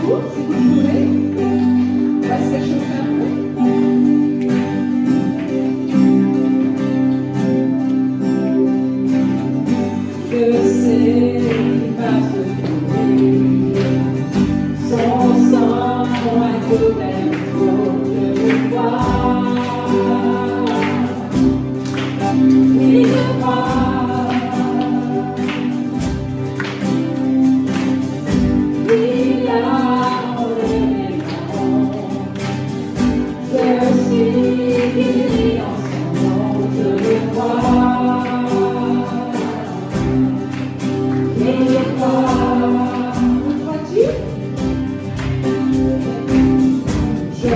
vous, si vous le voulez. On va se réchauffer un peu. Je sais qu'il va se trouver son sang pour un coup d'info, je le vois. Oui, je crois. Il a enlevé mon nom. Je suis guéri en son nom, je le crois. Et je crois. Le crois-tu? Je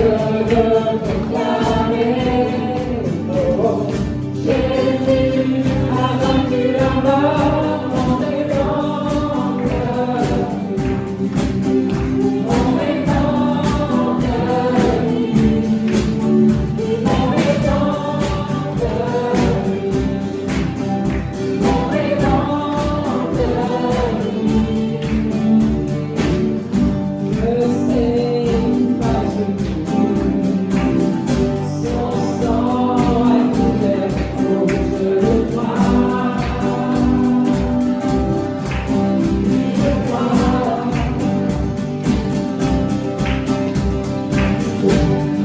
veux proclamer, oh, Jésus a vaincu la mort, mon rédempteur. Mon rédempteur, mon rédempteur, mon rédempteur. Je sais qu'il va se trouver son sang a couvert mon cou, je le crois. Je crois.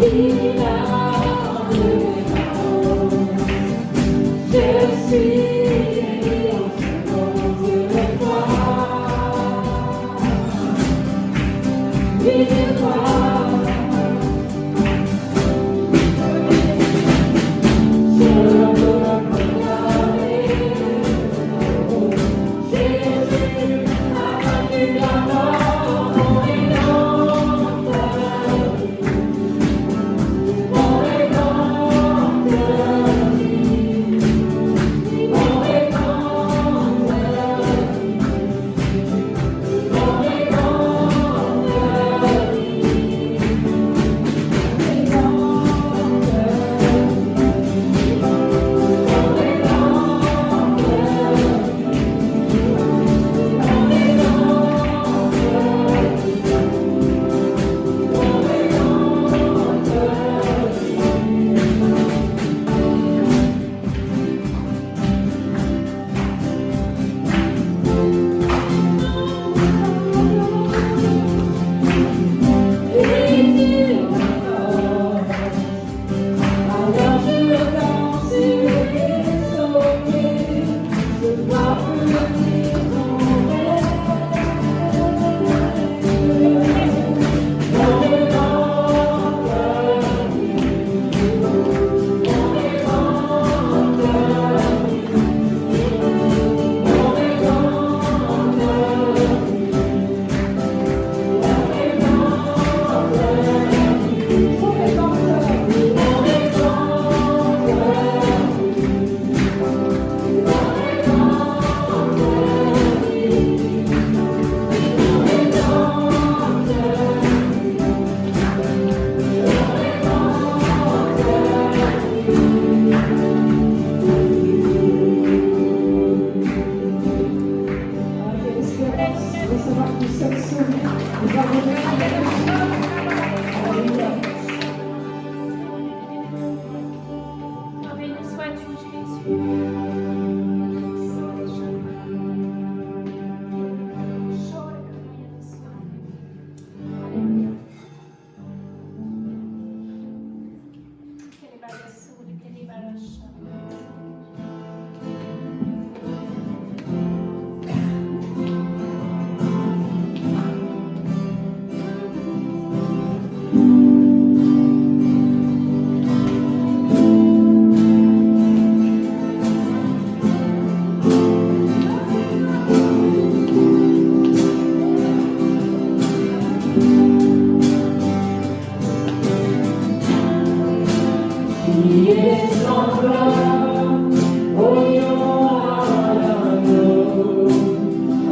Il a enlevé ma honte. Je suis guéri en son nom, je le crois. Oui, je crois. Je veux proclamer, oh, Jésus a vaincu la mort, mon rédempteur. Mon rédempteur, mon rédempteur, mon alors je danse sur les sommets, je vois venir ton rêve. Mon rédempteur, mon rédempteur, mon rédempteur, Béni sois-tu, Jésus. Alléluia. Qui est semblable au lion à l'agneau,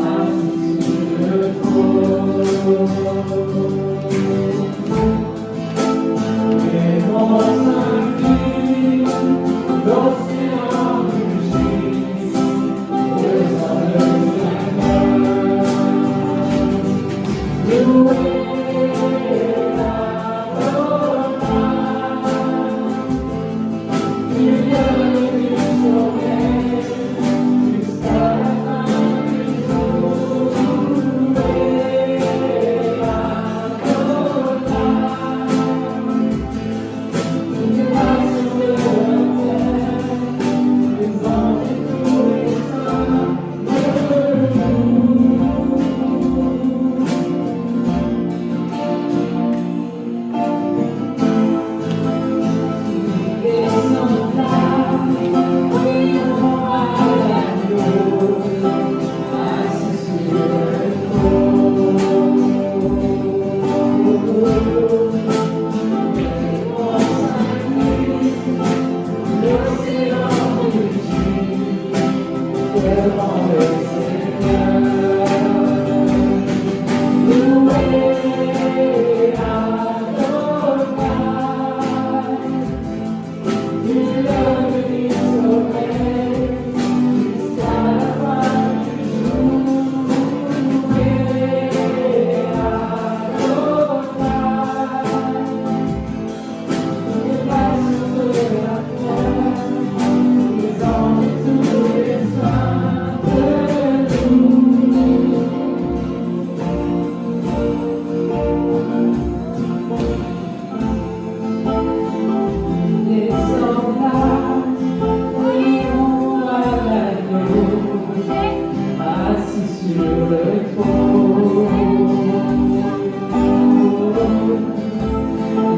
assis sur le trône. Les monts s'inclinent, l'océan rugit, le sol s'incarne. Loué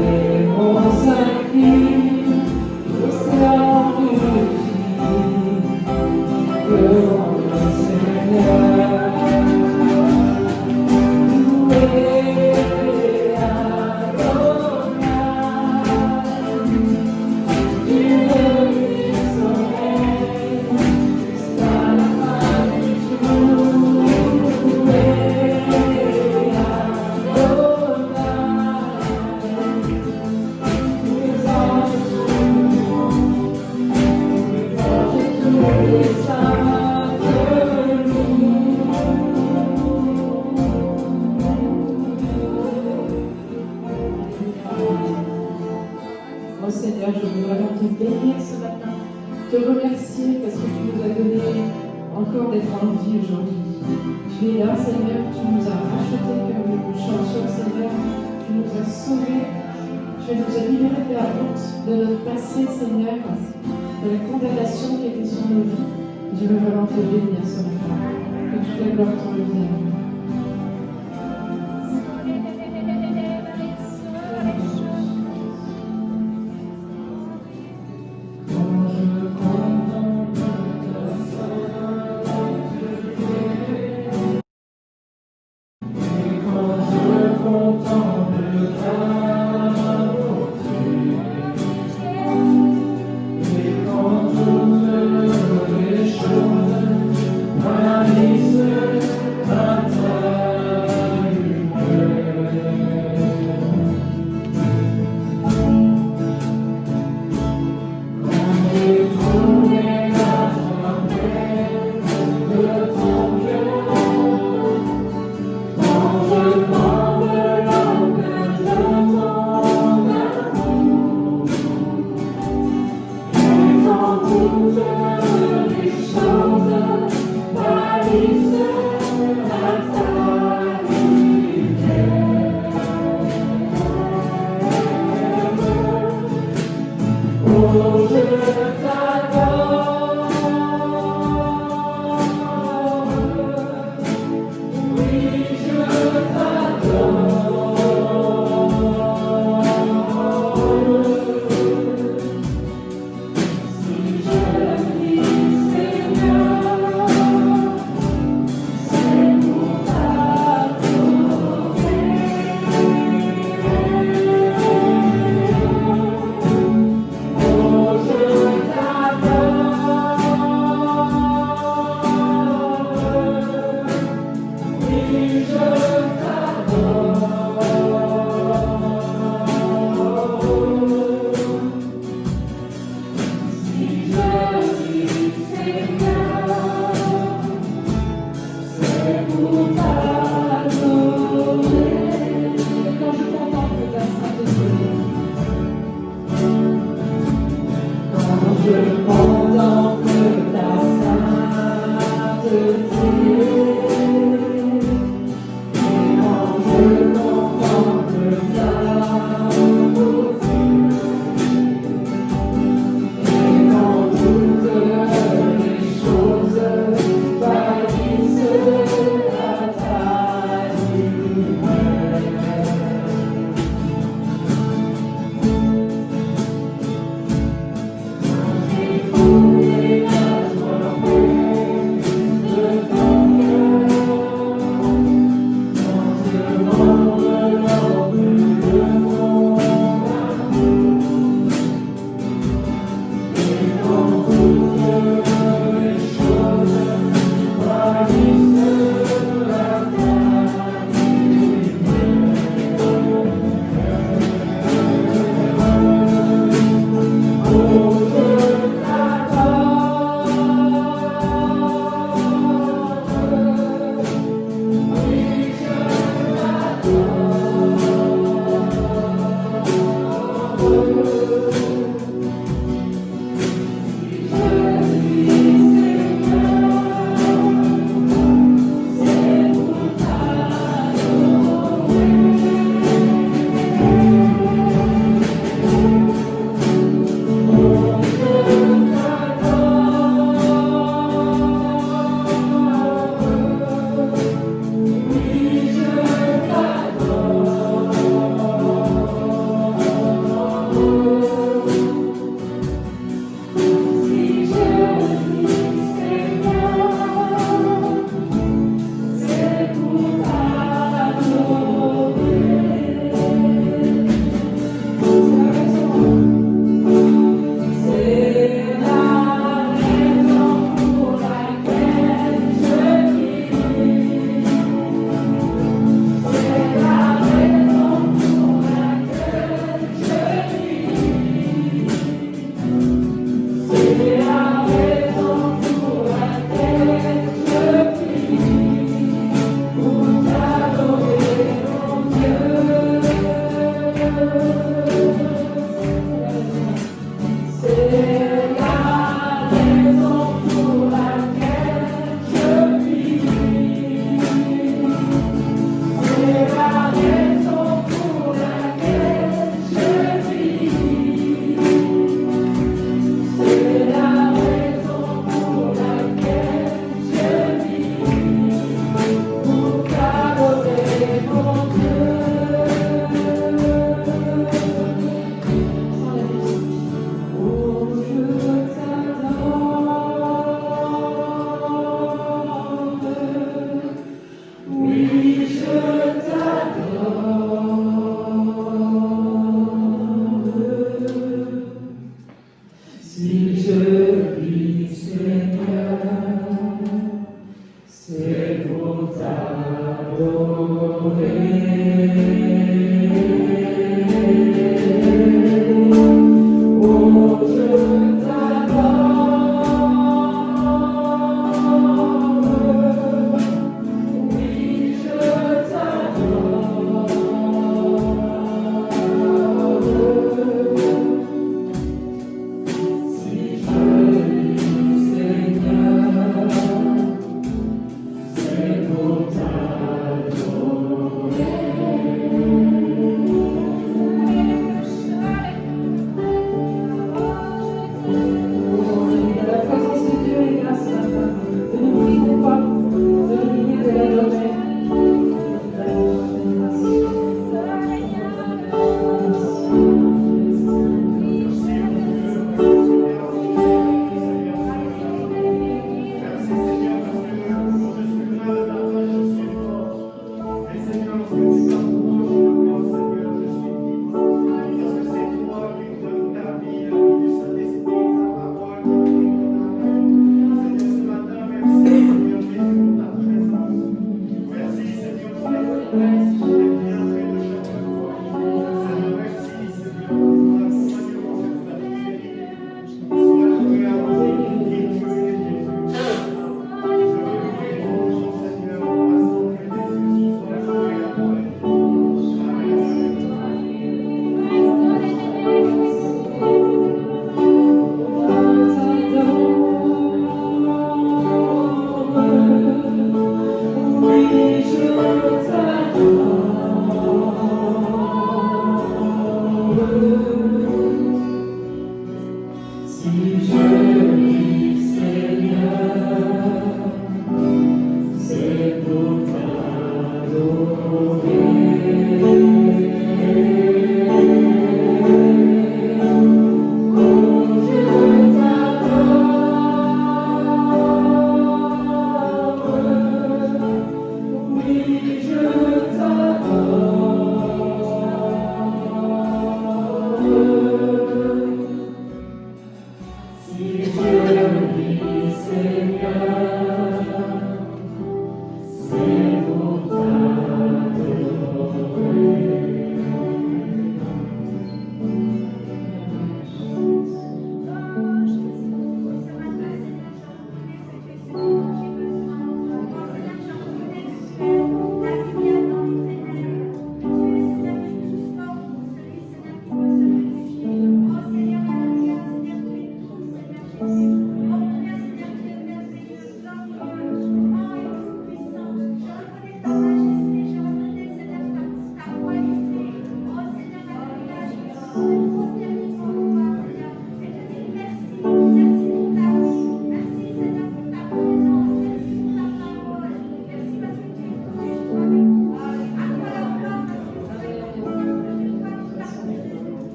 Les mots s'inquiètent, l'océan rugit devant le Seigneur. Louez Adonai, du lever du soleil jusqu'à la fin du jour. Louez Adonai, les anges tous les saints te louent. Oh Seigneur, je veux vraiment te bénir ce matin, te remercier parce que tu nous as donné encore d'être en vie aujourd'hui. Tu es là, Seigneur, tu nous as rachetés comme nous chantions, Seigneur, tu nous as sauvés, tu nous as libérés de la honte de notre passé, Seigneur, de la condamnation qui était sur nos vies. Je veux vraiment te bénir ce matin, que toute la gloire t'en revienne.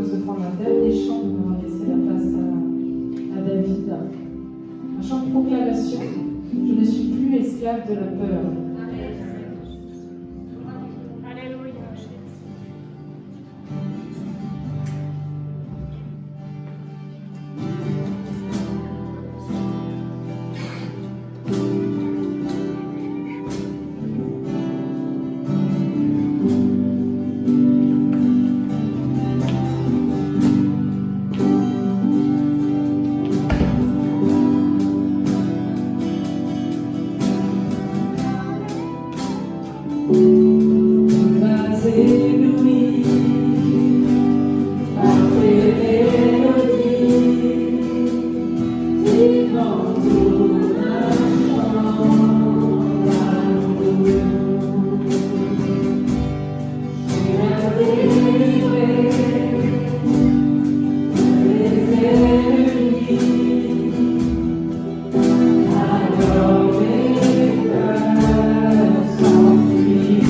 propose de prendre un dernier chant pour laisser la place à David. Un chant de proclamation. Je ne suis plus esclave de la peur. Alléluia. Vas ébloui par tes mélodies, tu m'entoures d'un chant d'amour. Je viens délivrer les ennemis, alors mes cœurs s'enfuient.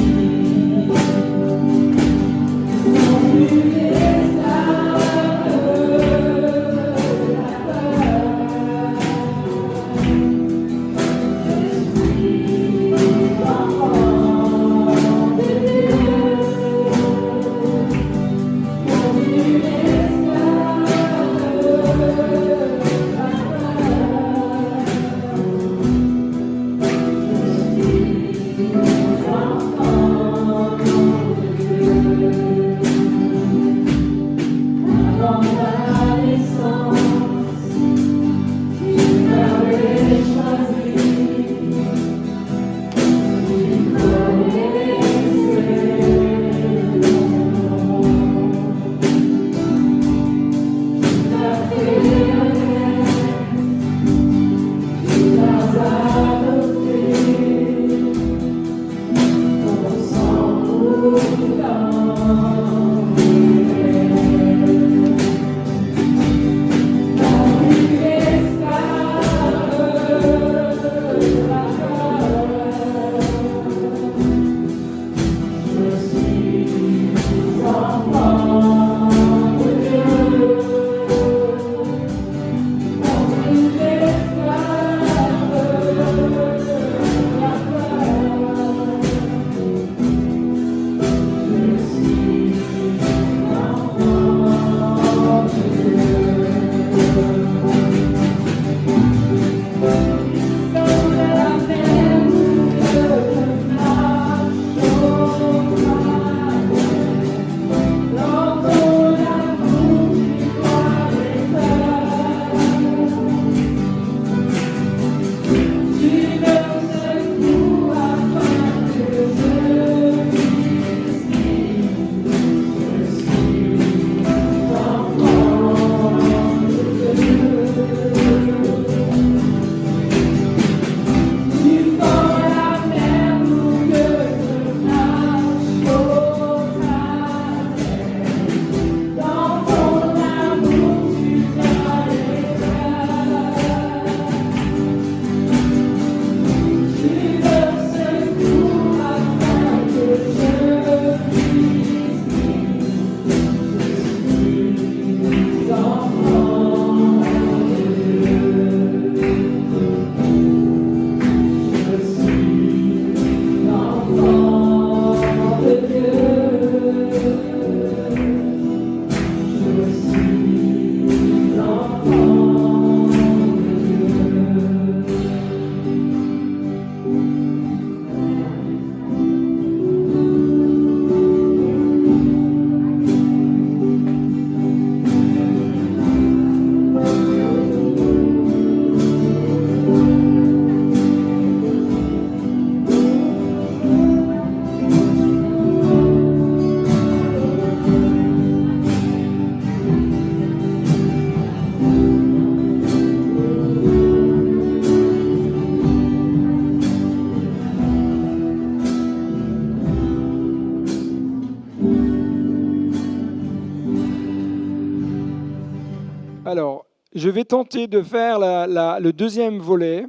Alors, je vais tenter de faire le deuxième volet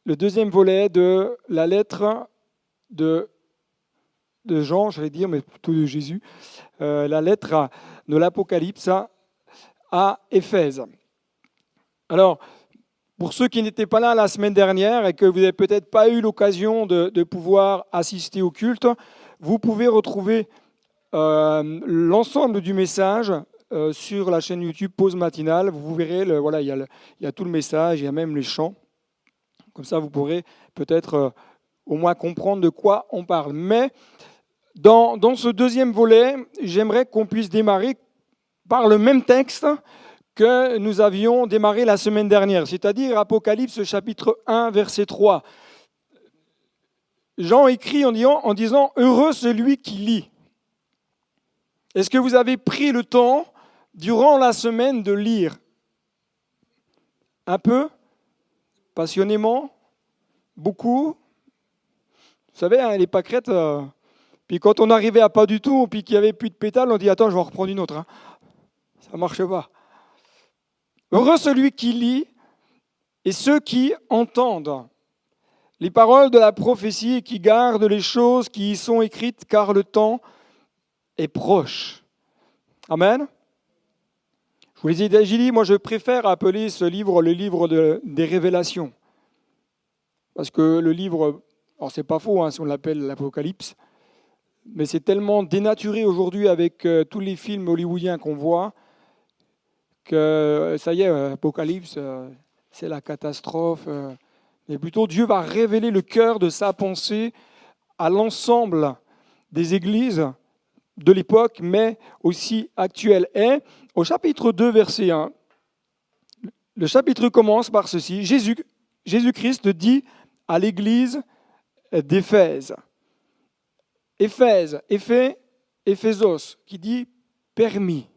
de la lettre de Jean, j'allais dire, mais plutôt de Jésus, la lettre de l'Apocalypse à Éphèse. Alors, pour ceux qui n'étaient pas là la semaine dernière et que vous n'avez peut-être pas eu l'occasion de pouvoir assister au culte, vous pouvez retrouver l'ensemble du message sur la chaîne YouTube Pause Matinale. Vous verrez, il y a tout le message, il y a même les chants. Comme ça, vous pourrez peut-être au moins comprendre de quoi on parle. Mais dans ce deuxième volet, j'aimerais qu'on puisse démarrer par le même texte que nous avions démarré la semaine dernière, c'est-à-dire Apocalypse chapitre 1, verset 3. Jean écrit en disant « Heureux celui qui lit ». Est-ce que vous avez pris le temps, durant la semaine, de lire un peu, passionnément, beaucoup? Vous savez, les pâquerettes, puis quand on arrivait à pas du tout, puis qu'il n'y avait plus de pétales, on dit « Attends, je vais en reprendre une autre. » Ça ne marche pas. Heureux celui qui lit et ceux qui entendent les paroles de la prophétie et qui gardent les choses qui y sont écrites, car le temps est proche. Amen. Je vous l'ai dit, moi je préfère appeler ce livre le livre des révélations. Parce que le livre, alors c'est pas faux si on l'appelle l'Apocalypse, mais c'est tellement dénaturé aujourd'hui avec tous les films hollywoodiens qu'on voit, que ça y est, Apocalypse, c'est la catastrophe. Mais plutôt, Dieu va révéler le cœur de sa pensée à l'ensemble des églises de l'époque, mais aussi actuelles. Et au chapitre 2, verset 1, le chapitre commence par ceci. Jésus-Christ dit à l'église d'Éphèse. Éphèse, Éphésos, qui dit permis.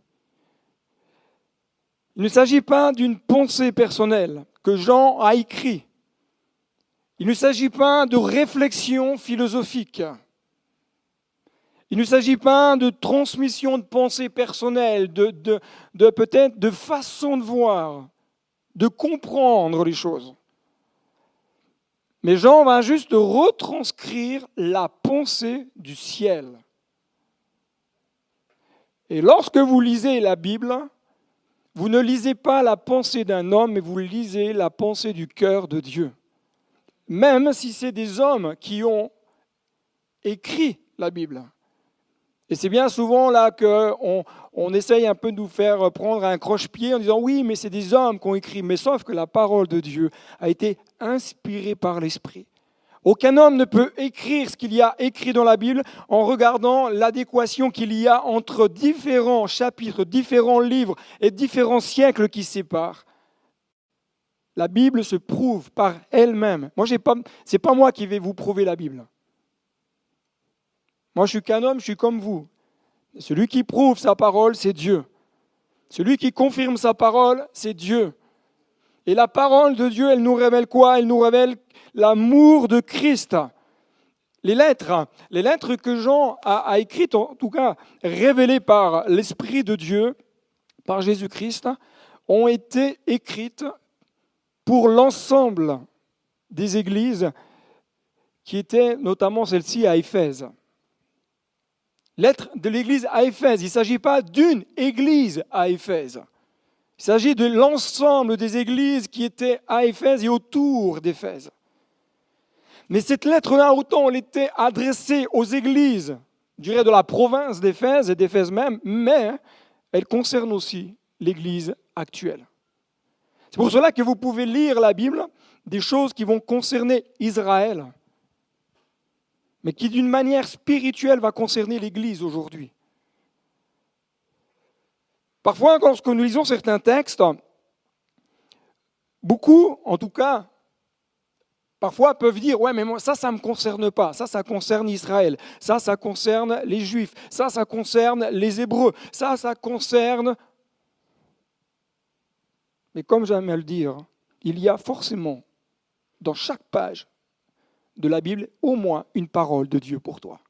Il ne s'agit pas d'une pensée personnelle que Jean a écrite. Il ne s'agit pas de réflexion philosophique. Il ne s'agit pas de transmission de pensée personnelle, de peut-être de façon de voir, de comprendre les choses. Mais Jean va juste retranscrire la pensée du ciel. Et lorsque vous lisez la Bible, vous ne lisez pas la pensée d'un homme, mais vous lisez la pensée du cœur de Dieu. Même si c'est des hommes qui ont écrit la Bible. Et c'est bien souvent là qu'on essaye un peu de nous faire prendre un croche-pied en disant « Oui, mais c'est des hommes qui ont écrit ». Mais sauf que la parole de Dieu a été inspirée par l'Esprit. Aucun homme ne peut écrire ce qu'il y a écrit dans la Bible en regardant l'adéquation qu'il y a entre différents chapitres, différents livres et différents siècles qui séparent. La Bible se prouve par elle-même. Ce n'est pas moi qui vais vous prouver la Bible. Moi, je suis qu'un homme, je suis comme vous. Celui qui prouve sa parole, c'est Dieu. Celui qui confirme sa parole, c'est Dieu. Et la parole de Dieu, elle nous révèle quoi? Elle nous révèle l'amour de Christ. Les lettres que Jean a écrites, en tout cas révélées par l'Esprit de Dieu, par Jésus-Christ, ont été écrites pour l'ensemble des églises qui étaient notamment celle-ci à Éphèse. Lettre de l'église à Éphèse. Il ne s'agit pas d'une église à Éphèse. Il s'agit de l'ensemble des églises qui étaient à Éphèse et autour d'Éphèse. Mais cette lettre-là, autant elle était adressée aux églises, je dirais de la province d'Éphèse et d'Éphèse même, mais elle concerne aussi l'église actuelle. C'est pour cela que vous pouvez lire la Bible, des choses qui vont concerner Israël, mais qui d'une manière spirituelle va concerner l'Église aujourd'hui. Parfois, lorsque nous lisons certains textes, beaucoup, en tout cas, parfois peuvent dire « Ouais, mais moi, ça ne me concerne pas. Ça concerne Israël. Ça concerne les Juifs. Ça concerne les Hébreux. Ça concerne... » Mais comme j'aime à le dire, il y a forcément, dans chaque page de la Bible, au moins une parole de Dieu pour toi.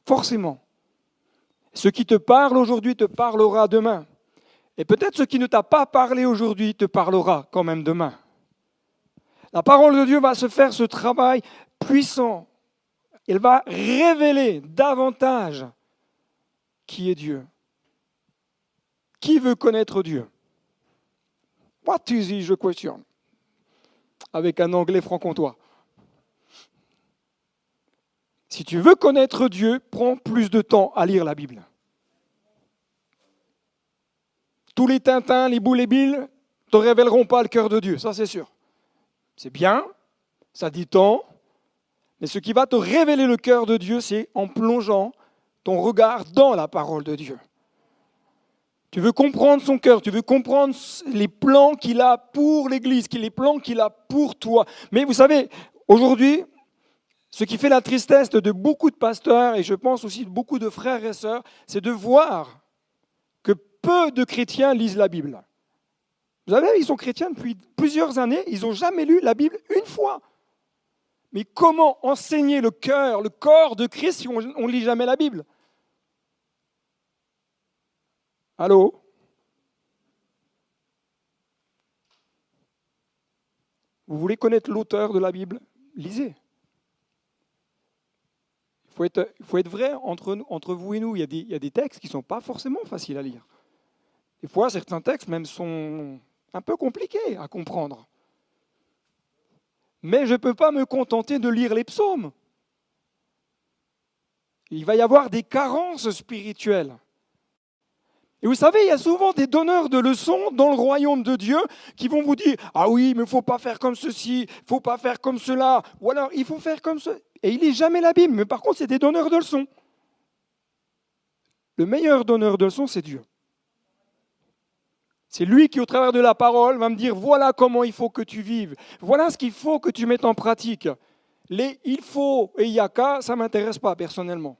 Forcément. Ce qui te parle aujourd'hui te parlera demain. Et peut-être ce qui ne t'a pas parlé aujourd'hui te parlera quand même demain. La parole de Dieu va se faire ce travail puissant. Elle va révéler davantage qui est Dieu? Qui veut connaître Dieu? What is the question? Avec un anglais franc-comtois. Si tu veux connaître Dieu, prends plus de temps à lire la Bible. Tous les Tintins, les Boules et Billes ne te révéleront pas le cœur de Dieu, ça c'est sûr. C'est bien, ça dit tant, mais ce qui va te révéler le cœur de Dieu, c'est en plongeant ton regard dans la parole de Dieu. Tu veux comprendre son cœur, tu veux comprendre les plans qu'il a pour l'Église, les plans qu'il a pour toi. Mais vous savez, aujourd'hui, ce qui fait la tristesse de beaucoup de pasteurs, et je pense aussi de beaucoup de frères et sœurs, c'est de voir que peu de chrétiens lisent la Bible. Vous savez, ils sont chrétiens depuis plusieurs années, ils n'ont jamais lu la Bible une fois. Mais comment enseigner le cœur, le corps de Christ si on ne lit jamais la Bible? Allô? Vous voulez connaître l'auteur de la Bible? Lisez. Il faut être vrai entre vous et nous. Il y a des textes qui ne sont pas forcément faciles à lire. Des fois, certains textes même sont un peu compliqués à comprendre. Mais je ne peux pas me contenter de lire les psaumes. Il va y avoir des carences spirituelles. Et vous savez, il y a souvent des donneurs de leçons dans le royaume de Dieu qui vont vous dire « Ah oui, mais il ne faut pas faire comme ceci, il ne faut pas faire comme cela, ou alors il faut faire comme ça. » Et il ne lit jamais la Bible, mais par contre, c'est des donneurs de leçons. Le meilleur donneur de leçons, c'est Dieu. C'est lui qui, au travers de la parole, va me dire « Voilà comment il faut que tu vives, voilà ce qu'il faut que tu mettes en pratique. » Les « il faut » et « il y a qu'à », ça ne m'intéresse pas personnellement.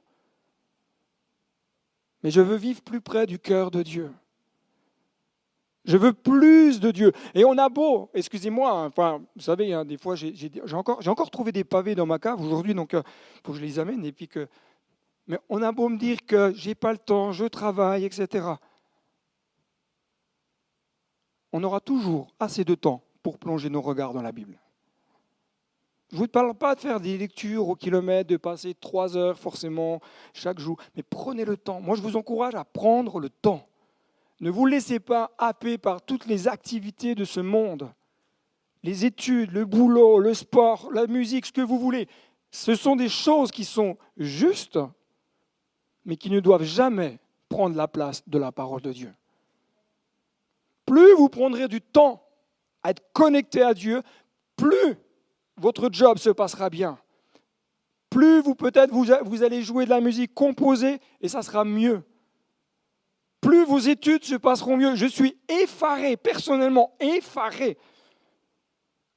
Mais je veux vivre plus près du cœur de Dieu. Je veux plus de Dieu. Et on a beau, excusez-moi, vous savez, des fois, j'ai encore trouvé des pavés dans ma cave aujourd'hui, donc il faut que je les amène. Mais on a beau me dire que je n'ai pas le temps, je travaille, etc. On aura toujours assez de temps pour plonger nos regards dans la Bible. Je ne vous parle pas de faire des lectures au kilomètre, de passer 3 heures forcément chaque jour, mais prenez le temps. Moi, je vous encourage à prendre le temps. Ne vous laissez pas happer par toutes les activités de ce monde. Les études, le boulot, le sport, la musique, ce que vous voulez. Ce sont des choses qui sont justes, mais qui ne doivent jamais prendre la place de la parole de Dieu. Plus vous prendrez du temps à être connecté à Dieu, plus votre job se passera bien. Plus vous allez jouer de la musique composée et ça sera mieux. Plus vos études se passeront mieux. Je suis effaré, personnellement effaré.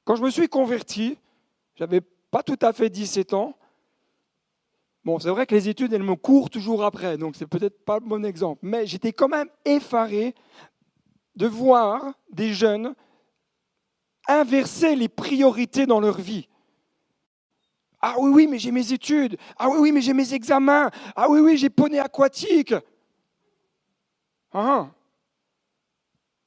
Quand je me suis converti, je n'avais pas tout à fait 17 ans. Bon, c'est vrai que les études, elles me courent toujours après, donc c'est peut-être pas le bon exemple. Mais j'étais quand même effaré de voir des jeunes inverser les priorités dans leur vie. Ah oui, mais j'ai mes études. Ah oui, mais j'ai mes examens. Ah oui, j'ai poney aquatique. Ah.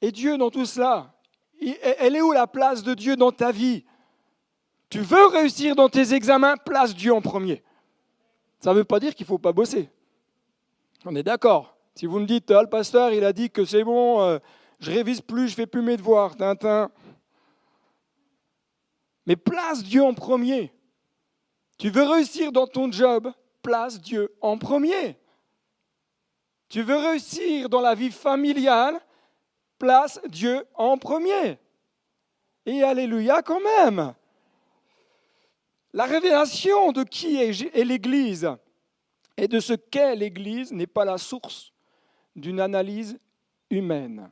Et Dieu dans tout cela, elle est où la place de Dieu dans ta vie? Tu veux réussir dans tes examens, place Dieu en premier. Ça ne veut pas dire qu'il ne faut pas bosser. On est d'accord. Si vous me dites, le pasteur, il a dit que c'est bon, je révise plus, je ne fais plus mes devoirs, Tintin. Mais place Dieu en premier. Tu veux réussir dans ton job, place Dieu en premier. Tu veux réussir dans la vie familiale, place Dieu en premier. Et alléluia quand même. La révélation de qui est l'Église et de ce qu'est l'Église n'est pas la source d'une analyse humaine.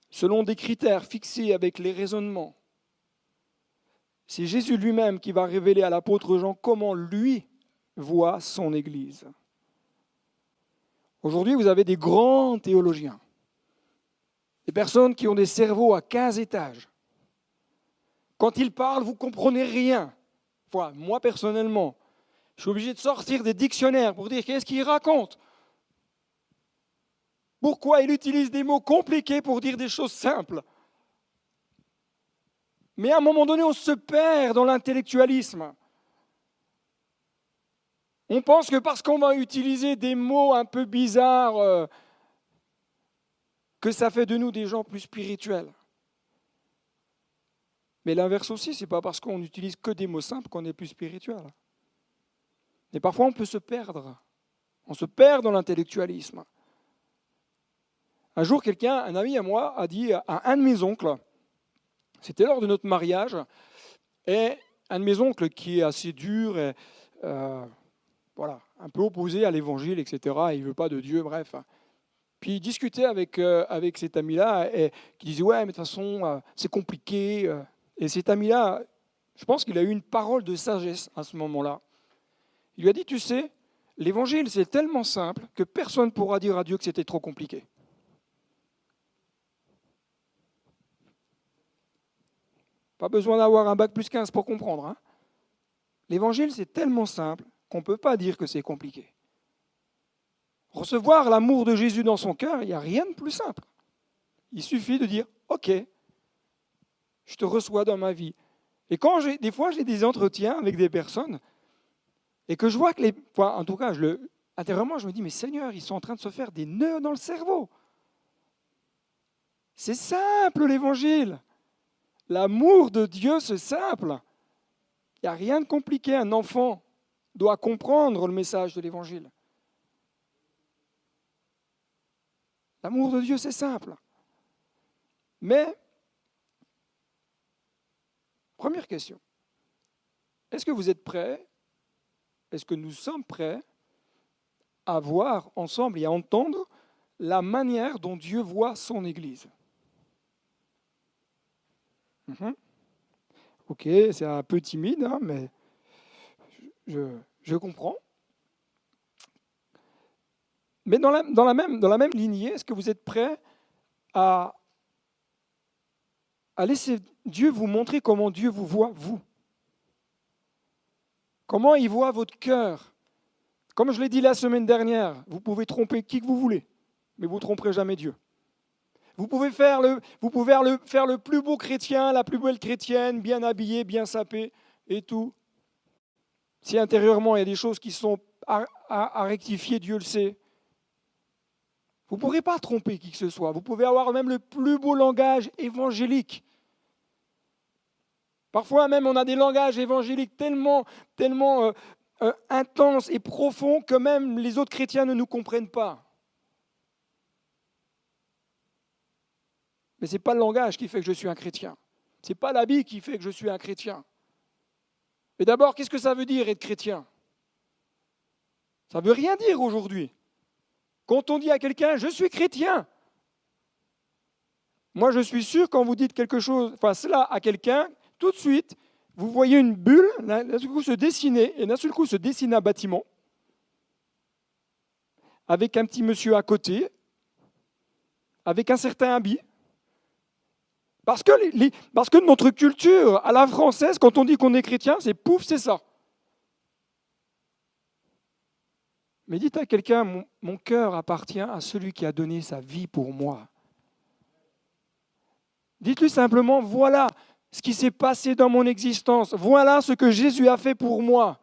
Selon des critères fixés avec les raisonnements, c'est Jésus lui-même qui va révéler à l'apôtre Jean comment lui voit son Église. Aujourd'hui, vous avez des grands théologiens, des personnes qui ont des cerveaux à 15 étages. Quand ils parlent, vous ne comprenez rien. Voilà, moi, personnellement, je suis obligé de sortir des dictionnaires pour dire qu'est-ce qu'il raconte. Pourquoi il utilise des mots compliqués pour dire des choses simples? Mais à un moment donné, on se perd dans l'intellectualisme. On pense que parce qu'on va utiliser des mots un peu bizarres, que ça fait de nous des gens plus spirituels. Mais l'inverse aussi, ce n'est pas parce qu'on n'utilise que des mots simples qu'on est plus spirituel. Et parfois, on peut se perdre. On se perd dans l'intellectualisme. Un jour, un ami à moi, a dit à un de mes oncles, c'était lors de notre mariage, et un de mes oncles qui est assez dur, et, voilà, un peu opposé à l'évangile, etc., il ne veut pas de Dieu, bref. Puis il discutait avec cet ami-là, et qui disait « Ouais, mais de toute façon, c'est compliqué. » Et cet ami-là, je pense qu'il a eu une parole de sagesse à ce moment-là. Il lui a dit « Tu sais, l'évangile, c'est tellement simple que personne ne pourra dire à Dieu que c'était trop compliqué. » Pas besoin d'avoir un bac plus 15 pour comprendre. Hein. L'évangile, c'est tellement simple qu'on ne peut pas dire que c'est compliqué. Recevoir l'amour de Jésus dans son cœur, il n'y a rien de plus simple. Il suffit de dire « Ok, je te reçois dans ma vie. » Et des fois, j'ai des entretiens avec des personnes et que je vois que en tout cas, intérieurement, je me dis « Mais Seigneur, ils sont en train de se faire des nœuds dans le cerveau. » C'est simple l'évangile. L'amour de Dieu, c'est simple. Il n'y a rien de compliqué. Un enfant doit comprendre le message de l'évangile. L'amour de Dieu, c'est simple. Mais, première question, est-ce que vous êtes prêts? Est-ce que nous sommes prêts à voir ensemble et à entendre la manière dont Dieu voit son Église? Ok, c'est un peu timide, hein, mais je comprends. Mais dans la même lignée, est-ce que vous êtes prêts à laisser Dieu vous montrer comment Dieu vous voit, vous? Comment il voit votre cœur? Comme je l'ai dit la semaine dernière, vous pouvez tromper qui que vous voulez, mais vous ne tromperez jamais Dieu. Vous pouvez faire le plus beau chrétien, la plus belle chrétienne, bien habillé, bien sapé et tout. Si intérieurement il y a des choses qui sont à rectifier, Dieu le sait. Vous ne pourrez pas tromper qui que ce soit. Vous pouvez avoir même le plus beau langage évangélique. Parfois même, on a des langages évangéliques tellement intenses et profonds que même les autres chrétiens ne nous comprennent pas. Mais ce n'est pas le langage qui fait que je suis un chrétien. Ce n'est pas l'habit qui fait que je suis un chrétien. Mais d'abord, qu'est-ce que ça veut dire être chrétien? Ça ne veut rien dire aujourd'hui. Quand on dit à quelqu'un « je suis chrétien », moi je suis sûr quand vous dites quelque chose, cela à quelqu'un, tout de suite, vous voyez une bulle, d'un seul coup se dessiner, et d'un seul coup se dessine un bâtiment, avec un petit monsieur à côté, avec un certain habit. Parce que notre culture, à la française, quand on dit qu'on est chrétien, c'est pouf, c'est ça. Mais dites à quelqu'un, mon cœur appartient à celui qui a donné sa vie pour moi. Dites-lui simplement, voilà ce qui s'est passé dans mon existence, voilà ce que Jésus a fait pour moi.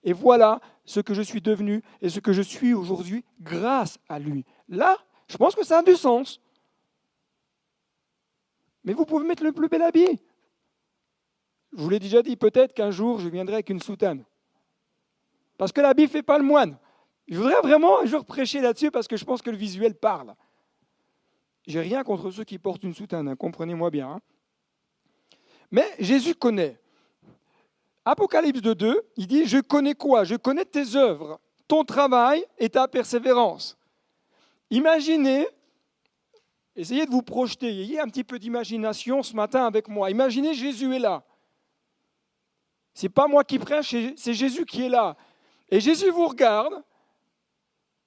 Et voilà ce que je suis devenu et ce que je suis aujourd'hui grâce à lui. Là, je pense que ça a du sens. Mais vous pouvez mettre le plus bel habit. Je vous l'ai déjà dit, peut-être qu'un jour, je viendrai avec une soutane. Parce que l'habit ne fait pas le moine. Je voudrais vraiment un jour prêcher là-dessus parce que je pense que le visuel parle. J'ai rien contre ceux qui portent une soutane, hein, comprenez-moi bien. Hein. Mais Jésus connaît. Apocalypse 2, il dit « Je connais quoi? Je connais tes œuvres, ton travail et ta persévérance. » Imaginez, essayez de vous projeter, ayez un petit peu d'imagination ce matin avec moi. Imaginez Jésus est là. Ce n'est pas moi qui prêche, c'est Jésus qui est là. Et Jésus vous regarde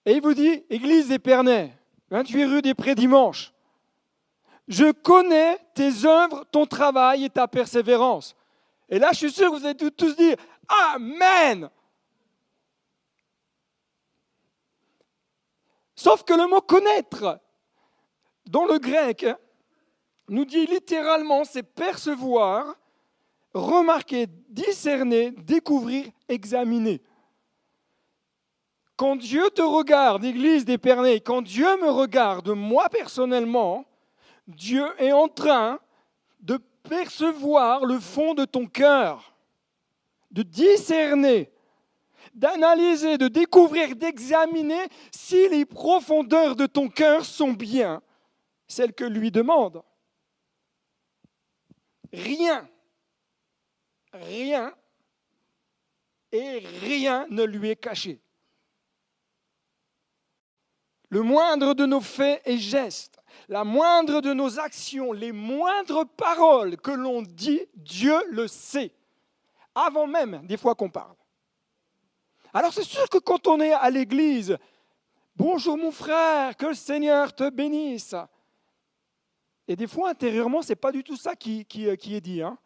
et il vous dit « Église d'Épernay, 28 rue des Prés-Dimanche, je connais tes œuvres, ton travail et ta persévérance. » Et là, je suis sûr que vous allez tous dire « Amen !» Sauf que le mot « connaître », dans le grec, nous dit littéralement, c'est percevoir, remarquer, discerner, découvrir, examiner. Quand Dieu te regarde, Église d'Épernay, quand Dieu me regarde, moi personnellement, Dieu est en train de percevoir le fond de ton cœur, de discerner, d'analyser, de découvrir, d'examiner si les profondeurs de ton cœur sont bien celles que lui demande. Rien et rien ne lui est caché. Le moindre de nos faits et gestes, la moindre de nos actions, les moindres paroles que l'on dit, Dieu le sait, avant même des fois qu'on parle. Alors c'est sûr que quand on est à l'église, bonjour mon frère, que le Seigneur te bénisse. Et des fois intérieurement, ce n'est pas du tout ça qui est dit. Hein.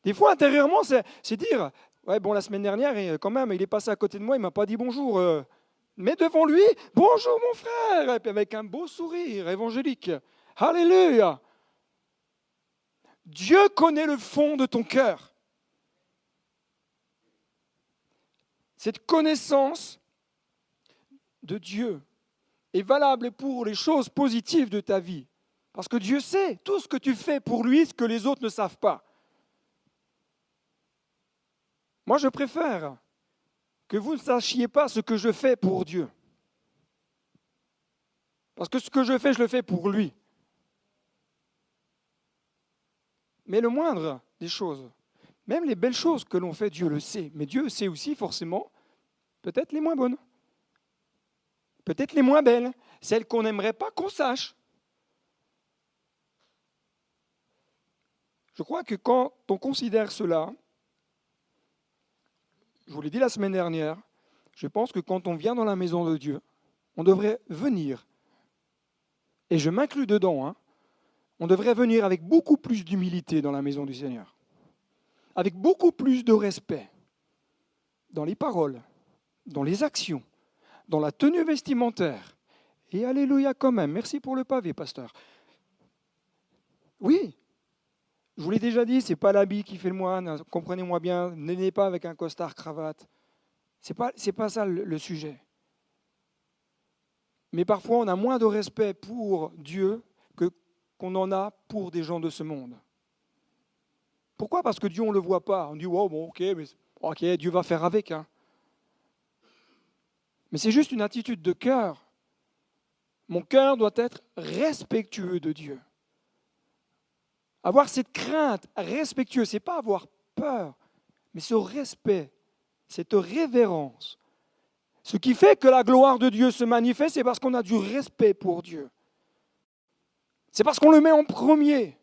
Des fois intérieurement, c'est dire, ouais bon la semaine dernière, quand même, il est passé à côté de moi, il ne m'a pas dit bonjour. Mais devant lui, bonjour mon frère, et puis avec un beau sourire évangélique. Alléluia. Dieu connaît le fond de ton cœur. Cette connaissance de Dieu est valable pour les choses positives de ta vie. Parce que Dieu sait tout ce que tu fais pour lui, ce que les autres ne savent pas. Moi, je préfère que vous ne sachiez pas ce que je fais pour Dieu. Parce que ce que je le fais pour lui. Mais le moindre des choses, même les belles choses que l'on fait, Dieu le sait. Mais Dieu sait aussi forcément peut-être les moins bonnes. Peut-être les moins belles. Celles qu'on n'aimerait pas qu'on sache. Je crois que quand on considère cela, je vous l'ai dit la semaine dernière, je pense que quand on vient dans la maison de Dieu, on devrait venir, et je m'inclus dedans, on devrait venir avec beaucoup plus d'humilité dans la maison du Seigneur, avec beaucoup plus de respect dans les paroles, dans les actions, dans la tenue vestimentaire. Et alléluia quand même, merci pour le pavé, pasteur. Oui, je vous l'ai déjà dit, ce n'est pas l'habit qui fait le moine, comprenez-moi bien, n'allez pas avec un costard cravate. Ce n'est pas ça le sujet. Mais parfois, on a moins de respect pour Dieu qu'on en a pour des gens de ce monde. Pourquoi ? Parce que Dieu, on ne le voit pas. On dit, oh, bon, ok, Dieu va faire avec. Hein. Mais c'est juste une attitude de cœur. Mon cœur doit être respectueux de Dieu. Avoir cette crainte respectueuse, ce n'est pas avoir peur, mais ce respect, cette révérence. Ce qui fait que la gloire de Dieu se manifeste, c'est parce qu'on a du respect pour Dieu. C'est parce qu'on le met en premier.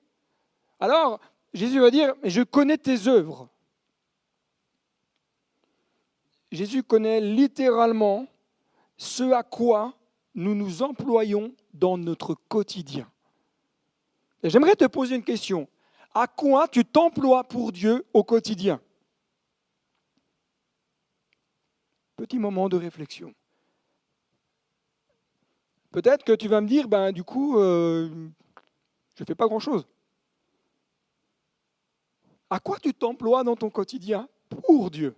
Alors, Jésus va dire, mais je connais tes œuvres. Jésus connaît littéralement ce à quoi nous nous employons dans notre quotidien. Et j'aimerais te poser une question. À quoi tu t'emploies pour Dieu au quotidien ? Petit moment de réflexion. Peut-être que tu vas me dire, du coup, je ne fais pas grand-chose. À quoi tu t'emploies dans ton quotidien pour Dieu ?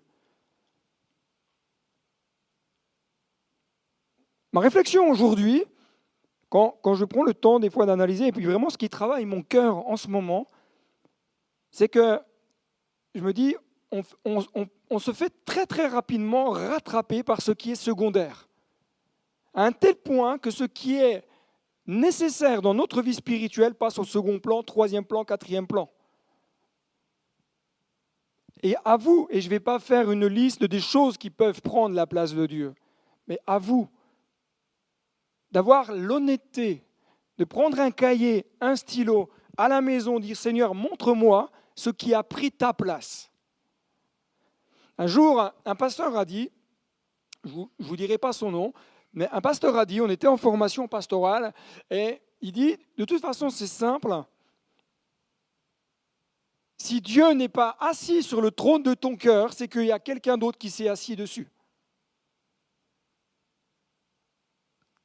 Ma réflexion aujourd'hui, quand je prends le temps des fois d'analyser, et puis vraiment ce qui travaille mon cœur en ce moment, c'est que je me dis, on se fait très très rapidement rattraper par ce qui est secondaire. À un tel point que ce qui est nécessaire dans notre vie spirituelle passe au second plan, troisième plan, quatrième plan. Et à vous, et je ne vais pas faire une liste des choses qui peuvent prendre la place de Dieu, mais à vous, d'avoir l'honnêteté de prendre un cahier, un stylo à la maison, dire « Seigneur, montre-moi ce qui a pris ta place ». Un jour, un pasteur a dit, je ne vous dirai pas son nom, mais un pasteur a dit, on était en formation pastorale, et il dit, de toute façon c'est simple, si Dieu n'est pas assis sur le trône de ton cœur, c'est qu'il y a quelqu'un d'autre qui s'est assis dessus.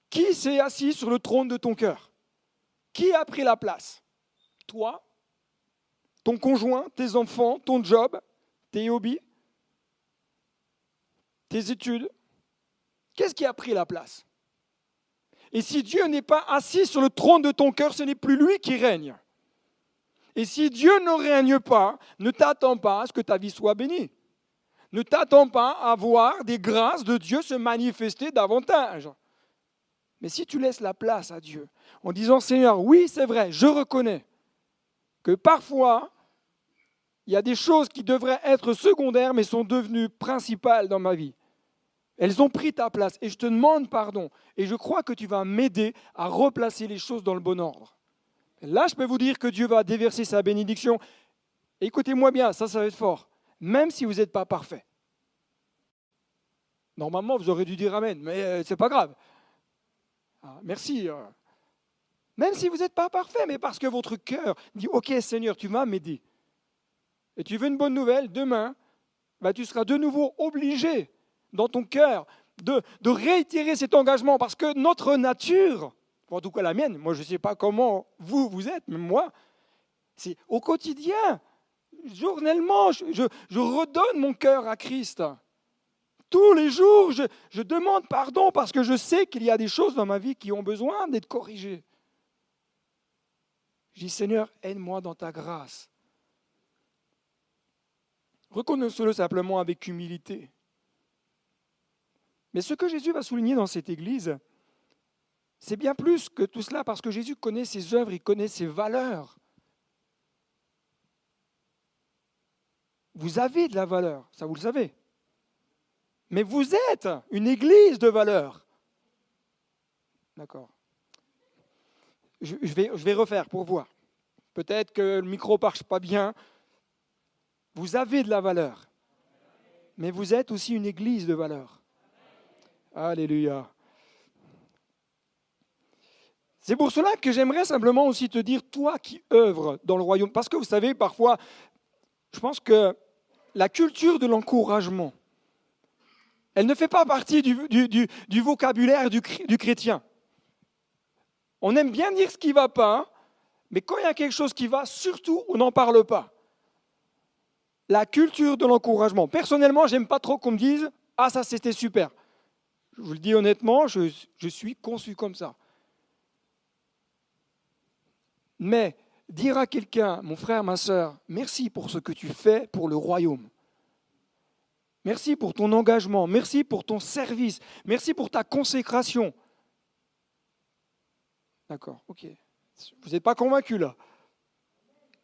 Qui s'est assis sur le trône de ton cœur ? Qui a pris la place ? Toi ? Ton conjoint ? Tes enfants ? Ton job ? Tes hobbies ? tes études, qu'est-ce qui a pris la place? Et si Dieu n'est pas assis sur le trône de ton cœur, ce n'est plus lui qui règne. Et si Dieu ne règne pas, ne t'attends pas à ce que ta vie soit bénie. Ne t'attends pas à voir des grâces de Dieu se manifester davantage. Mais si tu laisses la place à Dieu, en disant, Seigneur, oui, c'est vrai, je reconnais que parfois, il y a des choses qui devraient être secondaires, mais sont devenues principales dans ma vie. Elles ont pris ta place et je te demande pardon. Et je crois que tu vas m'aider à replacer les choses dans le bon ordre. Et là, je peux vous dire que Dieu va déverser sa bénédiction. Et écoutez-moi bien, ça va être fort. Même si vous n'êtes pas parfait. Normalement, vous aurez dû dire Amen, mais ce n'est pas grave. Merci. Même si vous n'êtes pas parfait, mais parce que votre cœur dit, ok Seigneur, tu vas m'aider. Et tu veux une bonne nouvelle, demain, tu seras de nouveau obligé dans ton cœur de réitérer cet engagement parce que notre nature, en tout cas la mienne, moi je ne sais pas comment vous êtes, mais moi, c'est au quotidien, journellement, je redonne mon cœur à Christ. Tous les jours, je demande pardon parce que je sais qu'il y a des choses dans ma vie qui ont besoin d'être corrigées. Je dis, Seigneur, aide-moi dans ta grâce. Reconnaissez-le simplement avec humilité. Mais ce que Jésus va souligner dans cette église, c'est bien plus que tout cela parce que Jésus connaît ses œuvres, il connaît ses valeurs. Vous avez de la valeur, ça vous le savez. Mais vous êtes une église de valeur. D'accord. Je vais refaire pour voir. Peut-être que le micro ne marche pas bien. Vous avez de la valeur. Mais vous êtes aussi une église de valeur. Alléluia. C'est pour cela que j'aimerais simplement aussi te dire, toi qui œuvres dans le royaume, parce que vous savez, parfois, je pense que la culture de l'encouragement, elle ne fait pas partie du vocabulaire du chrétien. On aime bien dire ce qui ne va pas, mais quand il y a quelque chose qui va, surtout, on n'en parle pas. La culture de l'encouragement. Personnellement, je n'aime pas trop qu'on me dise « Ah, ça, c'était super ». Je vous le dis honnêtement, je suis conçu comme ça. Mais dire à quelqu'un, mon frère, ma sœur, merci pour ce que tu fais pour le royaume. Merci pour ton engagement, merci pour ton service, merci pour ta consécration. D'accord, ok. Vous n'êtes pas convaincu là?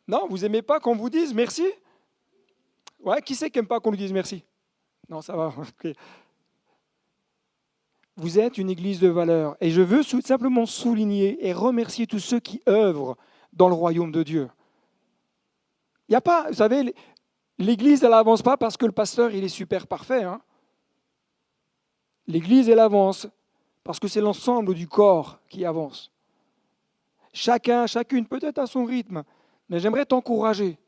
Non, vous n'aimez pas qu'on vous dise merci? Ouais, qui c'est qui n'aime pas qu'on lui dise merci? Non, ça va. Okay. Vous êtes une église de valeur et je veux simplement souligner et remercier tous ceux qui œuvrent dans le royaume de Dieu. Il n'y a pas, vous savez, l'église, elle n'avance pas parce que le pasteur, il est super parfait. Hein. L'église, elle avance parce que c'est l'ensemble du corps qui avance. Chacune, peut-être à son rythme, mais j'aimerais t'encourager.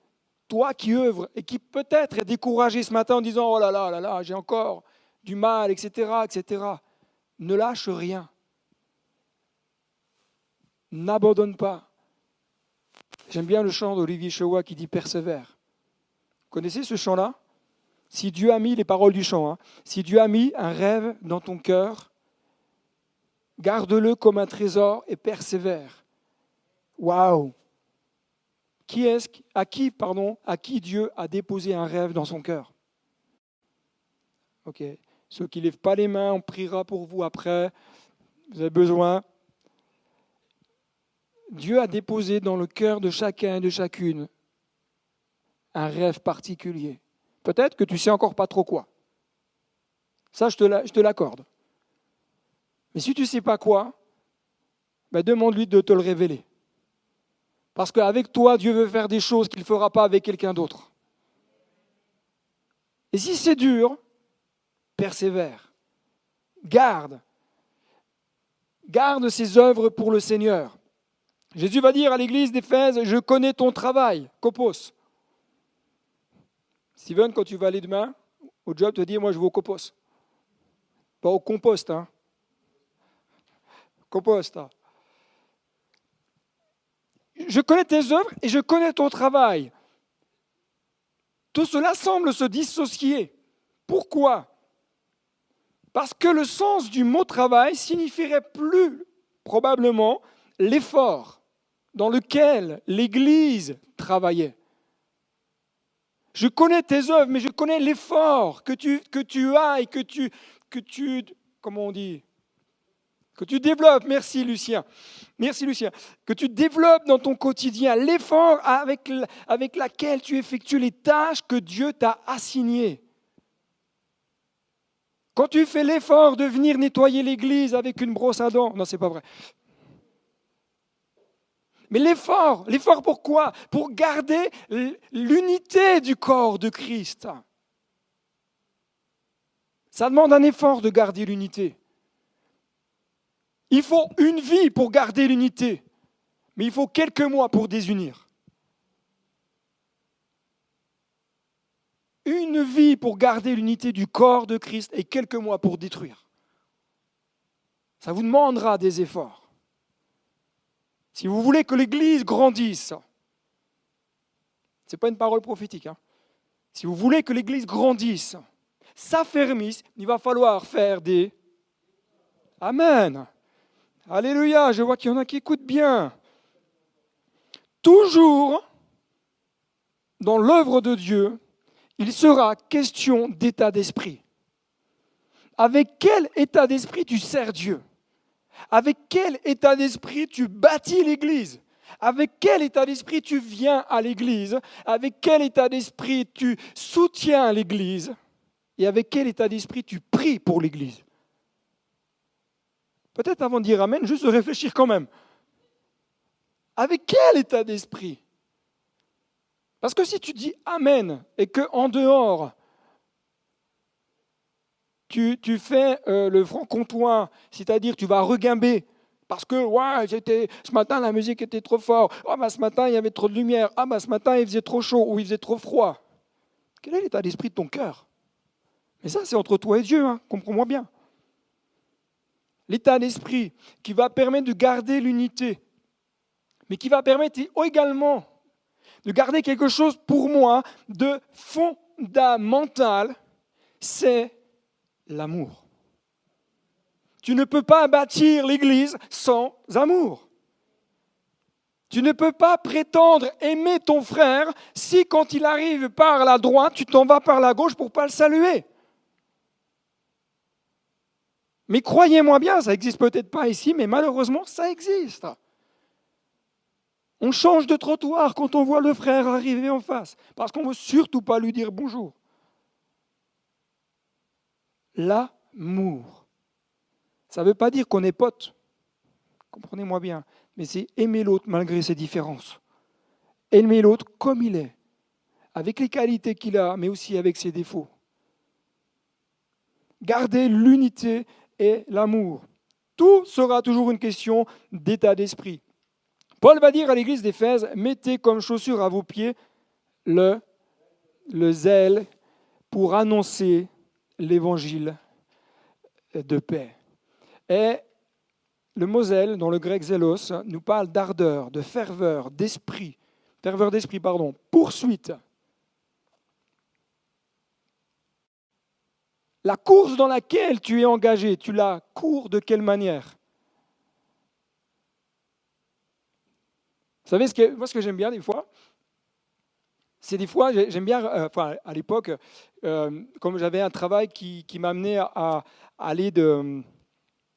Toi qui œuvres et qui peut-être est découragé ce matin en disant « Oh là là, j'ai encore du mal, etc. etc. » Ne lâche rien. N'abandonne pas. J'aime bien le chant d'Olivier Chewa qui dit « Persévère ». Vous connaissez ce chant-là? Si Dieu a mis, les paroles du chant, hein, si Dieu a mis un rêve dans ton cœur, garde-le comme un trésor et persévère. Waouh! À qui Dieu a déposé un rêve dans son cœur? Ok. Ceux qui ne lèvent pas les mains, on priera pour vous après. Vous avez besoin. Dieu a déposé dans le cœur de chacun et de chacune un rêve particulier. Peut-être que tu ne sais encore pas trop quoi. Ça, je te l'accorde. Mais si tu ne sais pas quoi, demande-lui de te le révéler. Parce qu'avec toi, Dieu veut faire des choses qu'il ne fera pas avec quelqu'un d'autre. Et si c'est dur, persévère. Garde ses œuvres pour le Seigneur. Jésus va dire à l'église d'Éphèse, je connais ton travail, Copos. Steven, quand tu vas aller demain au job, te dis, moi je vais au Copos. Pas au compost, hein. Compost. Hein. Je connais tes œuvres et je connais ton travail. Tout cela semble se dissocier. Pourquoi? Parce que le sens du mot travail signifierait plus probablement l'effort dans lequel l'Église travaillait. Je connais tes œuvres, mais je connais l'effort que tu as et que tu, comment on dit, que tu développes. Merci Lucien. Merci Lucien. Que tu développes dans ton quotidien l'effort avec laquelle tu effectues les tâches que Dieu t'a assignées. Quand tu fais l'effort de venir nettoyer l'église avec une brosse à dents, non, c'est pas vrai. Mais l'effort pourquoi? Pour garder l'unité du corps de Christ. Ça demande un effort de garder l'unité. Il faut une vie pour garder l'unité, mais il faut quelques mois pour désunir. Une vie pour garder l'unité du corps de Christ et quelques mois pour détruire. Ça vous demandera des efforts. Si vous voulez que l'Église grandisse, ce n'est pas une parole prophétique, si vous voulez que l'Église grandisse, s'affermisse, il va falloir faire des... Amen. Alléluia, je vois qu'il y en a qui écoutent bien. Toujours, dans l'œuvre de Dieu, il sera question d'état d'esprit. Avec quel état d'esprit tu sers Dieu? Avec quel état d'esprit tu bâtis l'Église? Avec quel état d'esprit tu viens à l'Église? Avec quel état d'esprit tu soutiens l'Église? Et avec quel état d'esprit tu pries pour l'Église? Peut-être avant de dire Amen, juste de réfléchir quand même. Avec quel état d'esprit? Parce que si tu dis Amen et qu'en dehors, tu fais le franc-comtois, c'est-à-dire tu vas reguimber, parce que ce matin la musique était trop forte, ce matin il y avait trop de lumière, ce matin il faisait trop chaud ou il faisait trop froid. Quel est l'état d'esprit de ton cœur? Mais ça c'est entre toi et Dieu, comprends-moi bien. L'état d'esprit qui va permettre de garder l'unité, mais qui va permettre également de garder quelque chose pour moi de fondamental, c'est l'amour. Tu ne peux pas bâtir l'Église sans amour. Tu ne peux pas prétendre aimer ton frère si quand il arrive par la droite, tu t'en vas par la gauche pour ne pas le saluer. Mais croyez-moi bien, ça n'existe peut-être pas ici, mais malheureusement, ça existe. On change de trottoir quand on voit le frère arriver en face, parce qu'on ne veut surtout pas lui dire bonjour. L'amour. Ça ne veut pas dire qu'on est potes, comprenez-moi bien, mais c'est aimer l'autre malgré ses différences. Aimer l'autre comme il est, avec les qualités qu'il a, mais aussi avec ses défauts. Garder l'unité et l'amour. Tout sera toujours une question d'état d'esprit. Paul va dire à l'église d'Éphèse, mettez comme chaussure à vos pieds le zèle pour annoncer l'évangile de paix. Et le mot zèle, dans le grec zélos, nous parle d'ardeur, de ferveur d'esprit, poursuite. La course dans laquelle tu es engagé, tu la cours de quelle manière? Vous savez, ce que j'aime bien des fois, c'est des fois, j'aime bien, à l'époque, comme j'avais un travail qui m'amenait à aller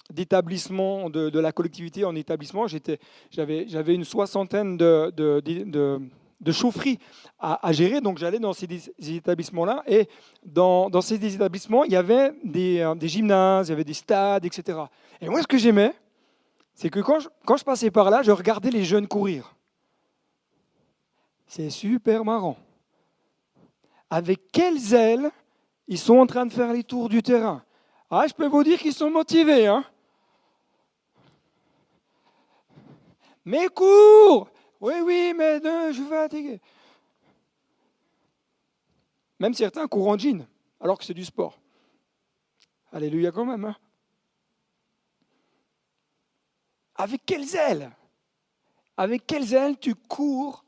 d'établissement, de la collectivité en établissement, j'avais une soixantaine de chaufferies à gérer, donc j'allais dans ces établissements-là, et dans ces établissements, il y avait des gymnases, il y avait des stades, etc. Et moi, ce que j'aimais, c'est que quand je passais par là, je regardais les jeunes courir. C'est super marrant. Avec quel zèle ils sont en train de faire les tours du terrain. Je peux vous dire qu'ils sont motivés. Mais cours! Oui, mais je suis fatigué. Même certains courent en jean, alors que c'est du sport. Alléluia quand même. Avec quel zèle? Avec quel zèle tu cours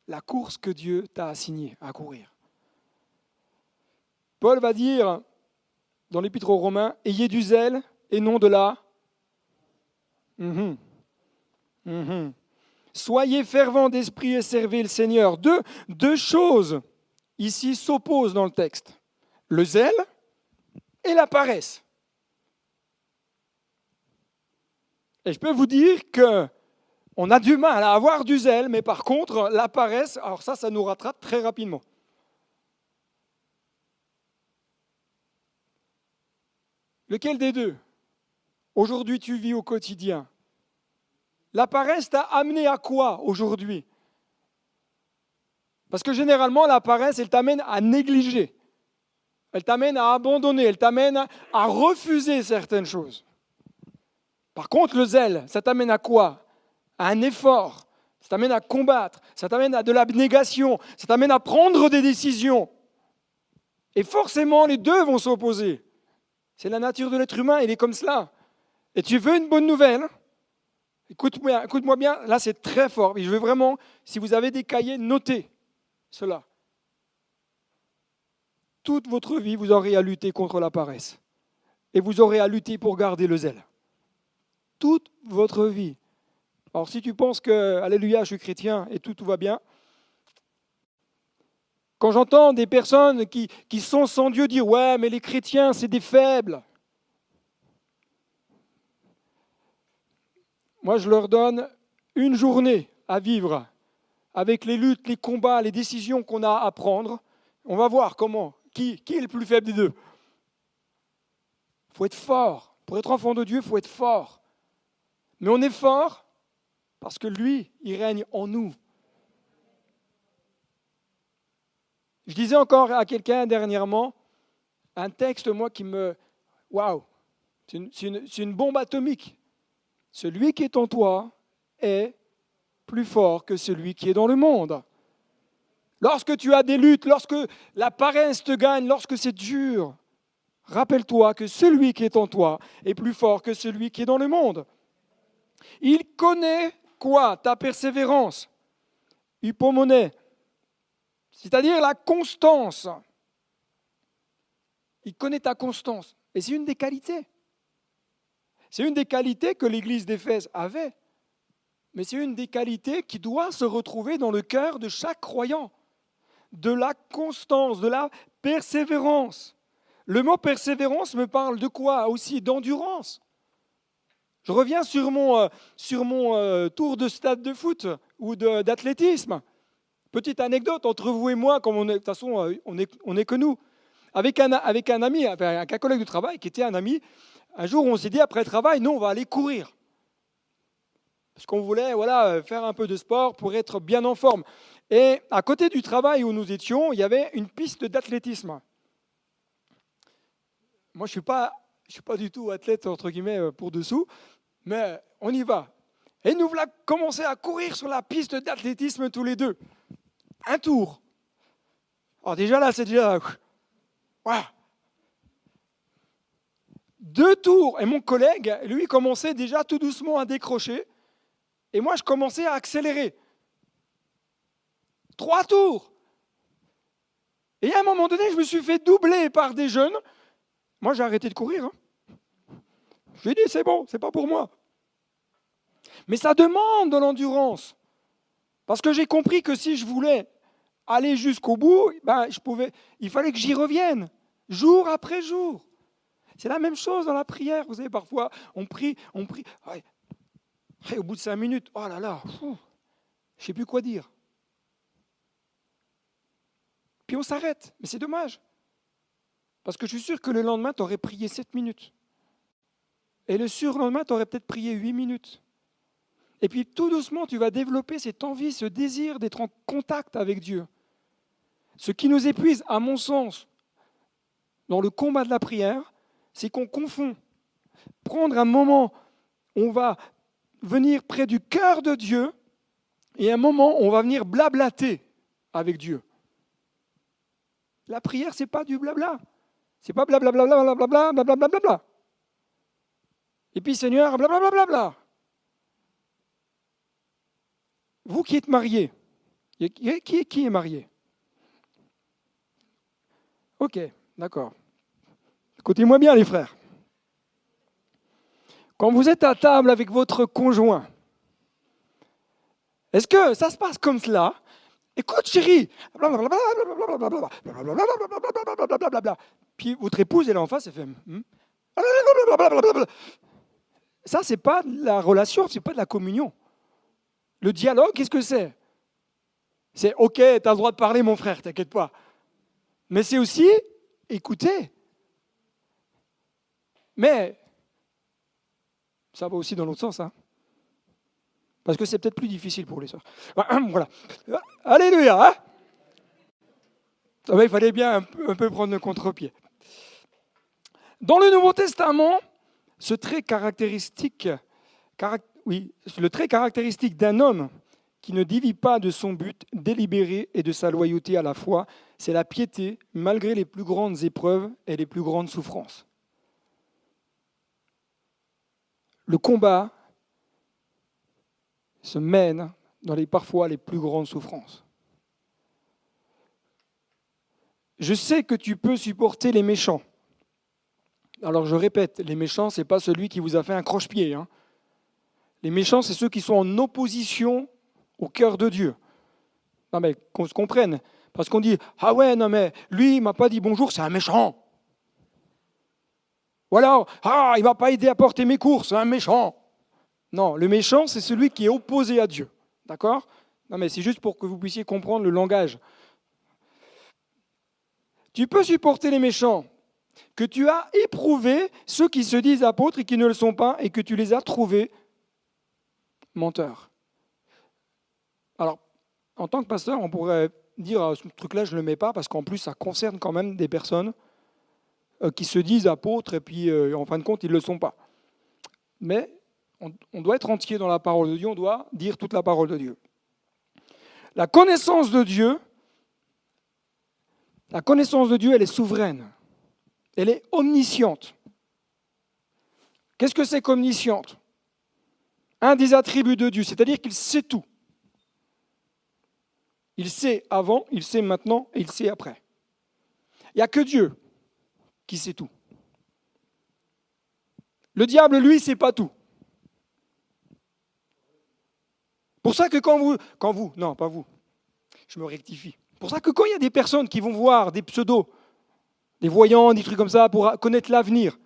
la course que Dieu t'a assignée à courir? Paul va dire dans l'Épître aux Romains, ayez du zèle et non de la... Mhm. Mhm. Soyez fervents d'esprit et servez le Seigneur. Deux choses ici s'opposent dans le texte. Le zèle et la paresse. Et je peux vous dire qu'on a du mal à avoir du zèle, mais par contre, la paresse, alors ça nous rattrape très rapidement. Lequel des deux, aujourd'hui, tu vis au quotidien? La paresse t'a amené à quoi aujourd'hui? Parce que généralement, la paresse, elle t'amène à négliger. Elle t'amène à abandonner. Elle t'amène à refuser certaines choses. Par contre, le zèle, ça t'amène à quoi? À un effort. Ça t'amène à combattre. Ça t'amène à de l'abnégation. Ça t'amène à prendre des décisions. Et forcément, les deux vont s'opposer. C'est la nature de l'être humain, il est comme cela. Et tu veux une bonne nouvelle? Écoute-moi bien, là c'est très fort. Et je veux vraiment, si vous avez des cahiers, notez cela. Toute votre vie, vous aurez à lutter contre la paresse. Et vous aurez à lutter pour garder le zèle. Toute votre vie. Alors si tu penses que, alléluia, je suis chrétien et tout va bien, quand j'entends des personnes qui sont sans Dieu dire « Ouais, mais les chrétiens, c'est des faibles », moi, je leur donne une journée à vivre avec les luttes, les combats, les décisions qu'on a à prendre. On va voir comment, qui est le plus faible des deux. Il faut être fort. Pour être enfant de Dieu, il faut être fort. Mais on est fort parce que lui, il règne en nous. Je disais encore à quelqu'un dernièrement, un texte, moi, qui me... Waouh, c'est une bombe atomique. Celui qui est en toi est plus fort que celui qui est dans le monde. Lorsque tu as des luttes, lorsque la paresse te gagne, lorsque c'est dur, rappelle-toi que celui qui est en toi est plus fort que celui qui est dans le monde. Il connaît quoi? Ta persévérance, hypomonée, c'est-à-dire la constance. Il connaît ta constance. Et c'est une des qualités. C'est une des qualités que l'Église d'Éphèse avait. Mais c'est une des qualités qui doit se retrouver dans le cœur de chaque croyant. De la constance, de la persévérance. Le mot persévérance me parle de quoi? Aussi d'endurance. Je reviens sur mon tour de stade de foot ou d'athlétisme. Petite anecdote entre vous et moi, comme de toute façon, on est que nous. Avec un ami, avec un collègue de travail qui était un ami, un jour on s'est dit après le travail, nous on va aller courir. Parce qu'on voulait faire un peu de sport pour être bien en forme. Et à côté du travail où nous étions, il y avait une piste d'athlétisme. Moi je suis pas du tout athlète entre guillemets pour dessous, mais on y va. Et nous voilà commencé à courir sur la piste d'athlétisme tous les deux. Un tour. Alors déjà là, c'est déjà... Wow. 2 tours. Et mon collègue, lui, commençait déjà tout doucement à décrocher. Et moi, je commençais à accélérer. 3 tours. Et à un moment donné, je me suis fait doubler par des jeunes. Moi, j'ai arrêté de courir. Je lui ai dit, c'est bon, c'est pas pour moi. Mais ça demande de l'endurance. Parce que j'ai compris que si je voulais aller jusqu'au bout, il fallait que j'y revienne, jour après jour. C'est la même chose dans la prière. Vous savez, parfois, on prie. Ouais. Et au bout de 5 minutes, oh là là, je ne sais plus quoi dire. Puis on s'arrête. Mais c'est dommage. Parce que je suis sûr que le lendemain, tu aurais prié 7 minutes. Et le surlendemain, tu aurais peut-être prié 8 minutes. Et puis tout doucement, tu vas développer cette envie, ce désir d'être en contact avec Dieu. Ce qui nous épuise, à mon sens, dans le combat de la prière, c'est qu'on confond. Prendre un moment, on va venir près du cœur de Dieu, et un moment, on va venir blablater avec Dieu. La prière, ce n'est pas du blabla. Ce n'est pas blablabla, blablabla, blablabla, blablabla. Et puis, Seigneur, blablabla, blablabla. Vous qui êtes mariés, qui est marié? Ok, d'accord. Écoutez-moi bien, les frères. Quand vous êtes à table avec votre conjoint, est-ce que ça se passe comme cela? Écoute, chérie. Puis votre épouse, elle est en face, elle fait. Ça, c'est pas de la relation, c'est pas de la communion. Le dialogue, qu'est-ce que c'est? C'est OK, tu as le droit de parler, mon frère, t'inquiète pas. Mais c'est aussi écouter. Mais ça va aussi dans l'autre sens, hein. Parce que c'est peut-être plus difficile pour les sœurs. Voilà. Alléluia, hein. Il fallait bien un peu prendre le contre-pied. Dans le Nouveau Testament, le trait caractéristique d'un homme qui ne dévie pas de son but délibéré et de sa loyauté à la fois, c'est la piété malgré les plus grandes épreuves et les plus grandes souffrances. Le combat se mène dans parfois les plus grandes souffrances. Je sais que tu peux supporter les méchants. Alors je répète, les méchants, ce n'est pas celui qui vous a fait un croche-pied, hein. Les méchants, c'est ceux qui sont en opposition au cœur de Dieu. Non mais qu'on se comprenne. Parce qu'on dit, ah ouais, non mais lui, il ne m'a pas dit bonjour, c'est un méchant. Ou alors, ah, il ne m'a pas aidé à porter mes courses, c'est un méchant. Non, le méchant, c'est celui qui est opposé à Dieu. D'accord? Non mais c'est juste pour que vous puissiez comprendre le langage. Tu peux supporter les méchants, que tu as éprouvé ceux qui se disent apôtres et qui ne le sont pas, et que tu les as trouvés menteurs. Alors, en tant que pasteur, on pourrait dire, ce truc-là, je ne le mets pas, parce qu'en plus, ça concerne quand même des personnes qui se disent apôtres, et puis, en fin de compte, ils ne le sont pas. Mais on doit être entier dans la parole de Dieu, on doit dire toute la parole de Dieu. La connaissance de Dieu, elle est souveraine. Elle est omnisciente. Qu'est-ce que c'est qu'omnisciente? Un des attributs de Dieu, c'est-à-dire qu'il sait tout. Il sait avant, il sait maintenant et il sait après. Il n'y a que Dieu qui sait tout. Le diable, lui, ne sait pas tout. Pour ça que non, pas vous, je me rectifie. Pour ça que quand il y a des personnes qui vont voir des pseudos, des voyants, des trucs comme ça, pour connaître l'avenir,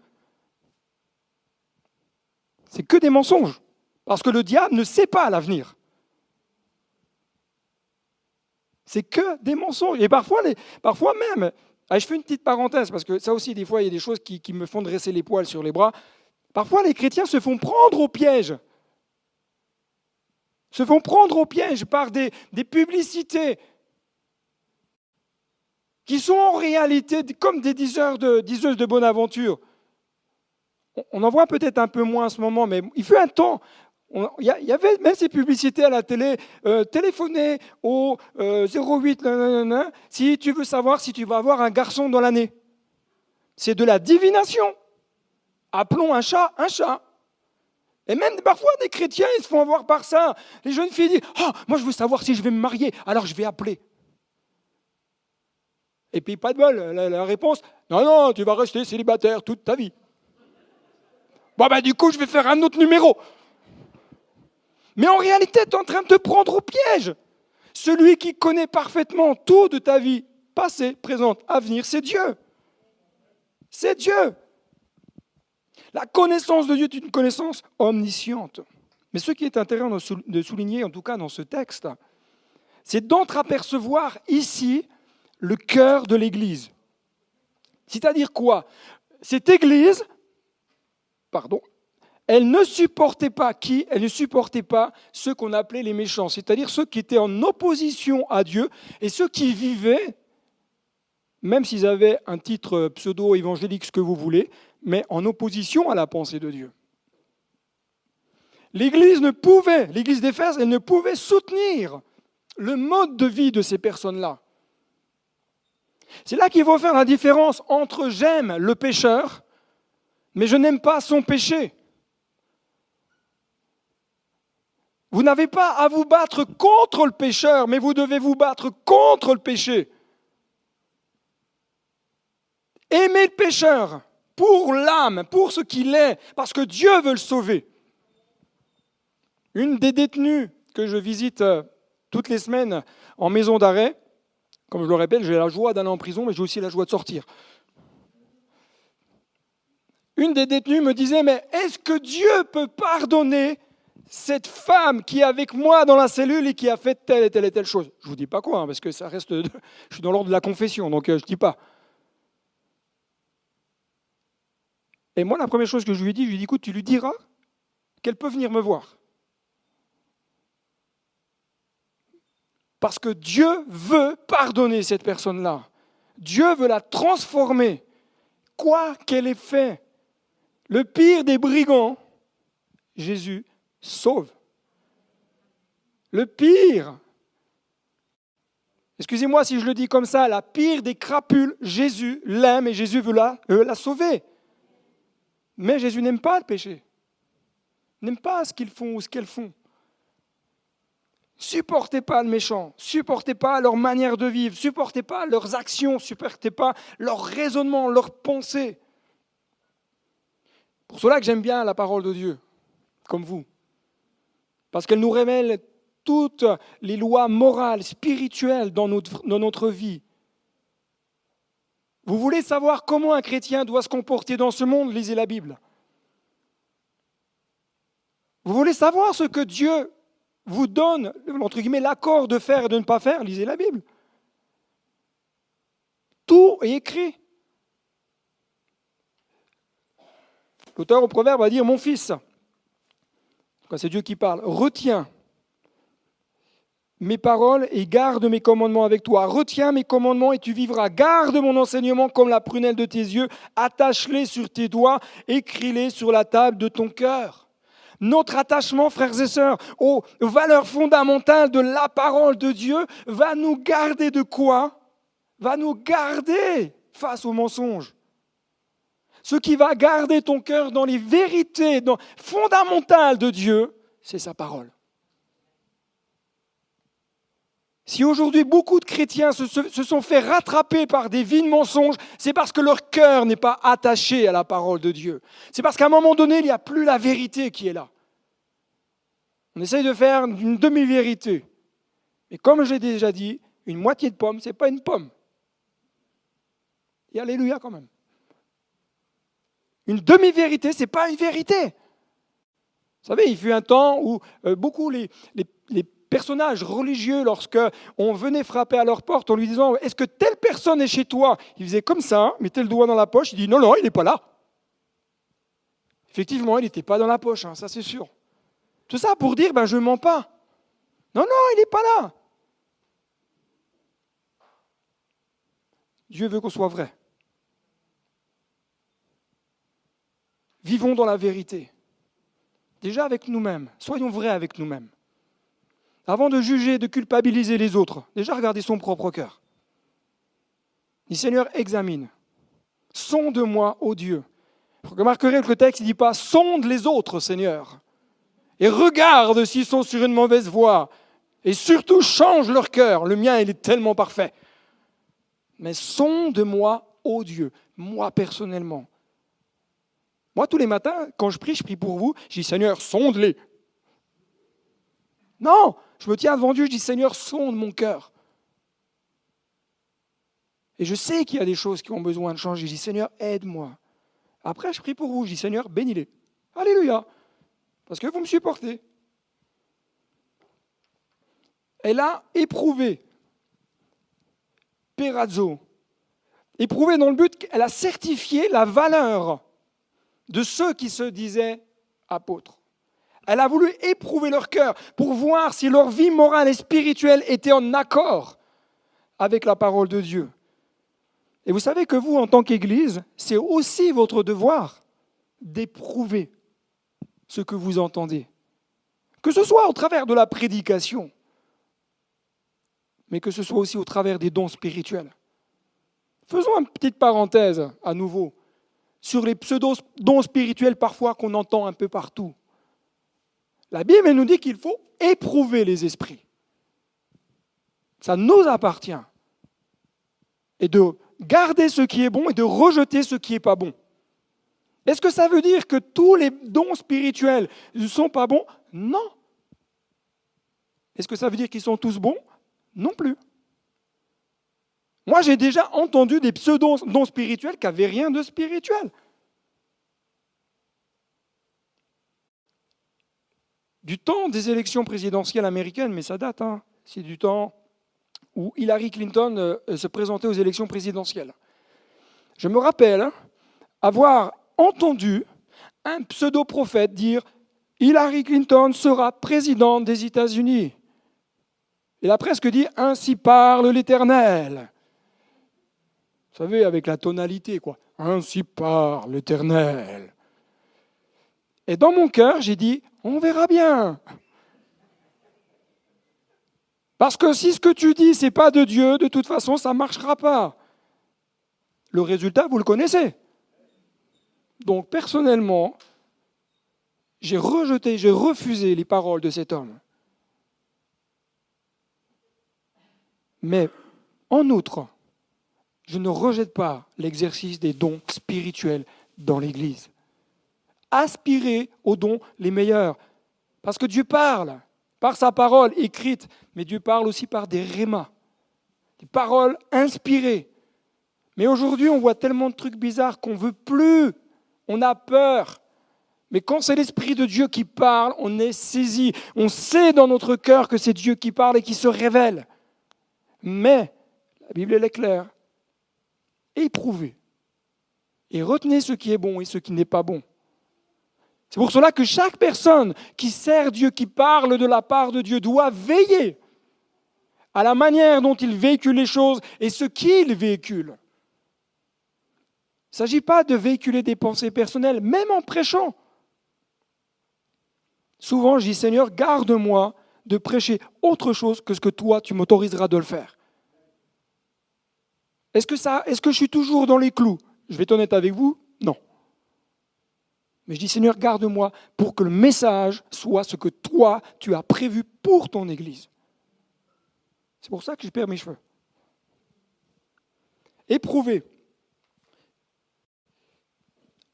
c'est que des mensonges. Parce que le diable ne sait pas l'avenir. C'est que des mensonges. Et parfois même, je fais une petite parenthèse, parce que ça aussi, des fois, il y a des choses qui me font dresser les poils sur les bras. Parfois, les chrétiens se font prendre au piège. Se font prendre au piège par des publicités qui sont en réalité comme des diseuses de bonne aventure. On en voit peut-être un peu moins en ce moment, mais il fut un temps, il y avait même ces publicités à la télé, téléphonez au 08, si tu veux savoir si tu vas avoir un garçon dans l'année. C'est de la divination. Appelons un chat un chat. Et même parfois des chrétiens, ils se font avoir par ça. Les jeunes filles disent, moi je veux savoir si je vais me marier, alors je vais appeler. Et puis pas de bol, la réponse, non, tu vas rester célibataire toute ta vie. Bon du coup, je vais faire un autre numéro. Mais en réalité, tu es en train de te prendre au piège. Celui qui connaît parfaitement tout de ta vie, passé, présente, avenir, c'est Dieu. C'est Dieu. La connaissance de Dieu est une connaissance omnisciente. Mais ce qui est intéressant de souligner, en tout cas dans ce texte, c'est d'entreapercevoir ici le cœur de l'Église. C'est-à-dire quoi? Cette Église, elle ne supportait pas qui? Elle ne supportait pas ceux qu'on appelait les méchants, c'est-à-dire ceux qui étaient en opposition à Dieu et ceux qui vivaient, même s'ils avaient un titre pseudo-évangélique, ce que vous voulez, mais en opposition à la pensée de Dieu. L'Église d'Éphèse, elle ne pouvait soutenir le mode de vie de ces personnes-là. C'est là qu'il faut faire la différence entre j'aime le pécheur, mais je n'aime pas son péché. Vous n'avez pas à vous battre contre le pécheur, mais vous devez vous battre contre le péché. Aimez le pécheur, pour l'âme, pour ce qu'il est, parce que Dieu veut le sauver. Une des détenues que je visite toutes les semaines en maison d'arrêt, comme je le répète, j'ai la joie d'aller en prison, mais j'ai aussi la joie de sortir. Une des détenues me disait, mais est-ce que Dieu peut pardonner cette femme qui est avec moi dans la cellule et qui a fait telle et telle et telle chose? Je ne vous dis pas quoi, parce que ça reste, je suis dans l'ordre de la confession, donc je ne dis pas. Et moi, la première chose que je lui ai dit, écoute, tu lui diras qu'elle peut venir me voir. Parce que Dieu veut pardonner cette personne-là. Dieu veut la transformer, quoi qu'elle ait fait. Le pire des brigands, Jésus sauve. Le pire, excusez-moi si je le dis comme ça, la pire des crapules, Jésus l'aime et Jésus veut la sauver. Mais Jésus n'aime pas le péché. N'aime pas ce qu'ils font ou ce qu'elles font. Supportez pas le méchant, supportez pas leur manière de vivre, supportez pas leurs actions, supportez pas leur raisonnement, leurs pensées. Pour cela que j'aime bien la parole de Dieu, comme vous. Parce qu'elle nous révèle toutes les lois morales, spirituelles dans notre vie. Vous voulez savoir comment un chrétien doit se comporter dans ce monde? Lisez la Bible. Vous voulez savoir ce que Dieu vous donne, entre guillemets, l'accord de faire et de ne pas faire? Lisez la Bible. Tout est écrit. L'auteur au Proverbe va dire, mon fils, c'est Dieu qui parle, retiens mes paroles et garde mes commandements avec toi. Retiens mes commandements et tu vivras. Garde mon enseignement comme la prunelle de tes yeux. Attache-les sur tes doigts. Écris-les sur la table de ton cœur. Notre attachement, frères et sœurs, aux valeurs fondamentales de la parole de Dieu va nous garder de quoi? Va nous garder face aux mensonges. Ce qui va garder ton cœur dans les vérités fondamentales de Dieu, c'est sa parole. Si aujourd'hui beaucoup de chrétiens se sont fait rattraper par des vies de mensonges, c'est parce que leur cœur n'est pas attaché à la parole de Dieu. C'est parce qu'à un moment donné, il n'y a plus la vérité qui est là. On essaye de faire une demi-vérité. Mais comme j'ai déjà dit, une moitié de pomme, ce n'est pas une pomme. Et alléluia quand même. Une demi-vérité, ce n'est pas une vérité. Vous savez, il fut un temps où beaucoup les personnages religieux, lorsqu'on venait frapper à leur porte en lui disant « Est-ce que telle personne est chez toi ?» Il faisait comme ça, mettait le doigt dans la poche, il dit « Non, non, il n'est pas là. » Effectivement, il n'était pas dans la poche, ça c'est sûr. Tout ça pour dire « Je ne mens pas. » Non, non, il n'est pas là. Dieu veut qu'on soit vrai. Vivons dans la vérité. Déjà avec nous-mêmes, soyons vrais avec nous-mêmes. Avant de juger, de culpabiliser les autres, déjà regardez son propre cœur. Dis Seigneur, examine. Sonde-moi, ô Dieu. Vous remarquerez que le texte ne dit pas sonde les autres, Seigneur. Et regarde s'ils sont sur une mauvaise voie. Et surtout change leur cœur. Le mien, il est tellement parfait. Mais sonde-moi, ô Dieu, moi personnellement. Moi, tous les matins, quand je prie pour vous, je dis Seigneur, sonde-les. Non, je me tiens devant Dieu, je dis Seigneur, sonde mon cœur. Et je sais qu'il y a des choses qui ont besoin de changer. Je dis Seigneur, aide-moi. Après, je prie pour vous, je dis Seigneur, bénis-les. Alléluia. Parce que vous me supportez. Elle a éprouvé. Perazzo. Éprouvé dans le but qu'elle a certifié la valeur de ceux qui se disaient apôtres. Elle a voulu éprouver leur cœur pour voir si leur vie morale et spirituelle était en accord avec la parole de Dieu. Et vous savez que vous, en tant qu'Église, c'est aussi votre devoir d'éprouver ce que vous entendez. Que ce soit au travers de la prédication, mais que ce soit aussi au travers des dons spirituels. Faisons une petite parenthèse à nouveau sur les pseudo-dons spirituels parfois qu'on entend un peu partout. La Bible nous dit qu'il faut éprouver les esprits. Ça nous appartient. Et de garder ce qui est bon et de rejeter ce qui n'est pas bon. Est-ce que ça veut dire que tous les dons spirituels ne sont pas bons? Non. Est-ce que ça veut dire qu'ils sont tous bons? Non plus. Moi, j'ai déjà entendu des pseudo-dons spirituels qui n'avaient rien de spirituel. Du temps des élections présidentielles américaines, mais ça date, c'est du temps où Hillary Clinton se présentait aux élections présidentielles. Je me rappelle avoir entendu un pseudo-prophète dire « Hillary Clinton sera présidente des États-Unis ». Il a presque dit « Ainsi parle l'Éternel ». Vous savez, avec la tonalité, quoi. « Ainsi parle l'Éternel ». Et dans mon cœur, j'ai dit « On verra bien ». Parce que si ce que tu dis, ce n'est pas de Dieu, de toute façon, ça ne marchera pas. Le résultat, vous le connaissez. Donc, personnellement, j'ai refusé les paroles de cet homme. Mais, en outre, je ne rejette pas l'exercice des dons spirituels dans l'Église. Aspirez aux dons les meilleurs. Parce que Dieu parle par sa parole écrite, mais Dieu parle aussi par des rémas, des paroles inspirées. Mais aujourd'hui, on voit tellement de trucs bizarres qu'on ne veut plus. On a peur. Mais quand c'est l'Esprit de Dieu qui parle, on est saisi. On sait dans notre cœur que c'est Dieu qui parle et qui se révèle. Mais, la Bible elle est claire, éprouvez et retenez ce qui est bon et ce qui n'est pas bon. C'est pour cela que chaque personne qui sert Dieu, qui parle de la part de Dieu, doit veiller à la manière dont il véhicule les choses et ce qu'il véhicule. Il ne s'agit pas de véhiculer des pensées personnelles, même en prêchant. Souvent, je dis, Seigneur, garde-moi de prêcher autre chose que ce que toi, tu m'autoriseras de le faire. Est-ce que je suis toujours dans les clous? Je vais être honnête avec vous, non. Mais je dis, Seigneur, garde-moi pour que le message soit ce que toi, tu as prévu pour ton Église. C'est pour ça que je perds mes cheveux. Éprouvez.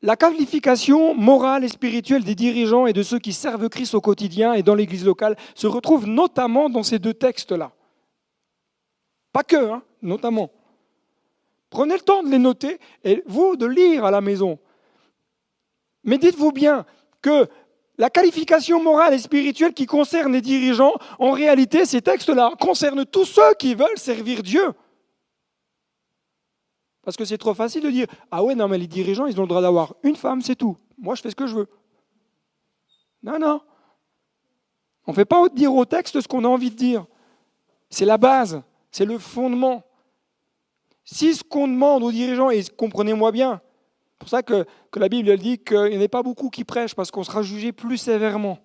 La qualification morale et spirituelle des dirigeants et de ceux qui servent Christ au quotidien et dans l'Église locale se retrouve notamment dans ces deux textes-là. Pas que, notamment. Prenez le temps de les noter et vous de lire à la maison. Mais dites-vous bien que la qualification morale et spirituelle qui concerne les dirigeants, en réalité, ces textes-là concernent tous ceux qui veulent servir Dieu. Parce que c'est trop facile de dire « Ah ouais, non, mais les dirigeants, ils ont le droit d'avoir une femme, c'est tout. Moi, je fais ce que je veux. » Non. On ne fait pas dire au texte ce qu'on a envie de dire. C'est la base, c'est le fondement. Si ce qu'on demande aux dirigeants, et comprenez-moi bien, c'est pour ça que la Bible elle dit qu'il n'y en a pas beaucoup qui prêchent parce qu'on sera jugé plus sévèrement.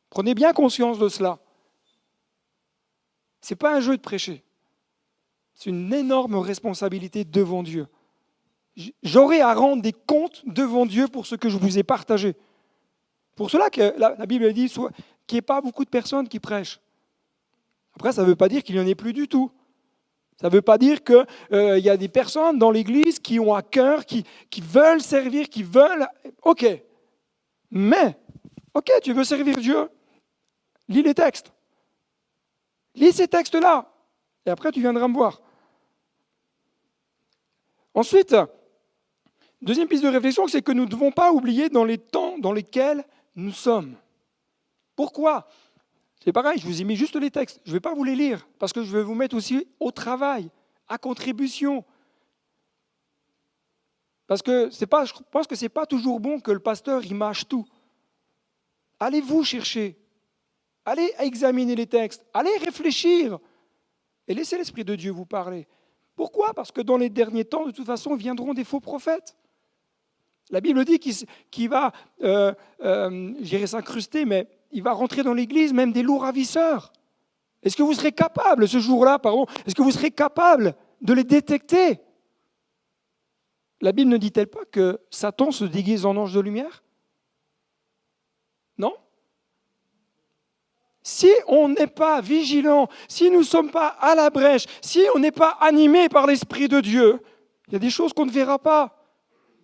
Prenez bien conscience de cela. Ce n'est pas un jeu de prêcher. C'est une énorme responsabilité devant Dieu. J'aurai à rendre des comptes devant Dieu pour ce que je vous ai partagé. Pour cela que la Bible dit qu'il n'y ait pas beaucoup de personnes qui prêchent. Après, ça ne veut pas dire qu'il n'y en ait plus du tout. Ça ne veut pas dire qu'il y a des personnes dans l'Église qui ont à cœur, qui veulent servir, qui veulent... Ok. Mais, ok, tu veux servir Dieu, lis les textes. Lis ces textes-là. Et après, tu viendras me voir. Ensuite, deuxième piste de réflexion, c'est que nous ne devons pas oublier dans les temps dans lesquels nous sommes. Pourquoi ? C'est pareil, je vous ai mis juste les textes. Je ne vais pas vous les lire, parce que je vais vous mettre aussi au travail, à contribution. Parce que je pense que ce n'est pas toujours bon que le pasteur il mâche tout. Allez vous chercher. Allez examiner les textes. Allez réfléchir. Et laissez l'Esprit de Dieu vous parler. Pourquoi ? Parce que dans les derniers temps, de toute façon, viendront des faux prophètes. La Bible dit qu'il va, j'irai s'incruster, mais il va rentrer dans l'Église même des loups ravisseurs. Est-ce que vous serez capable, ce jour-là, est-ce que vous serez capable de les détecter ? La Bible ne dit-elle pas que Satan se déguise en ange de lumière ? Non ? Si on n'est pas vigilant, si nous ne sommes pas à la brèche, si on n'est pas animé par l'Esprit de Dieu, il y a des choses qu'on ne verra pas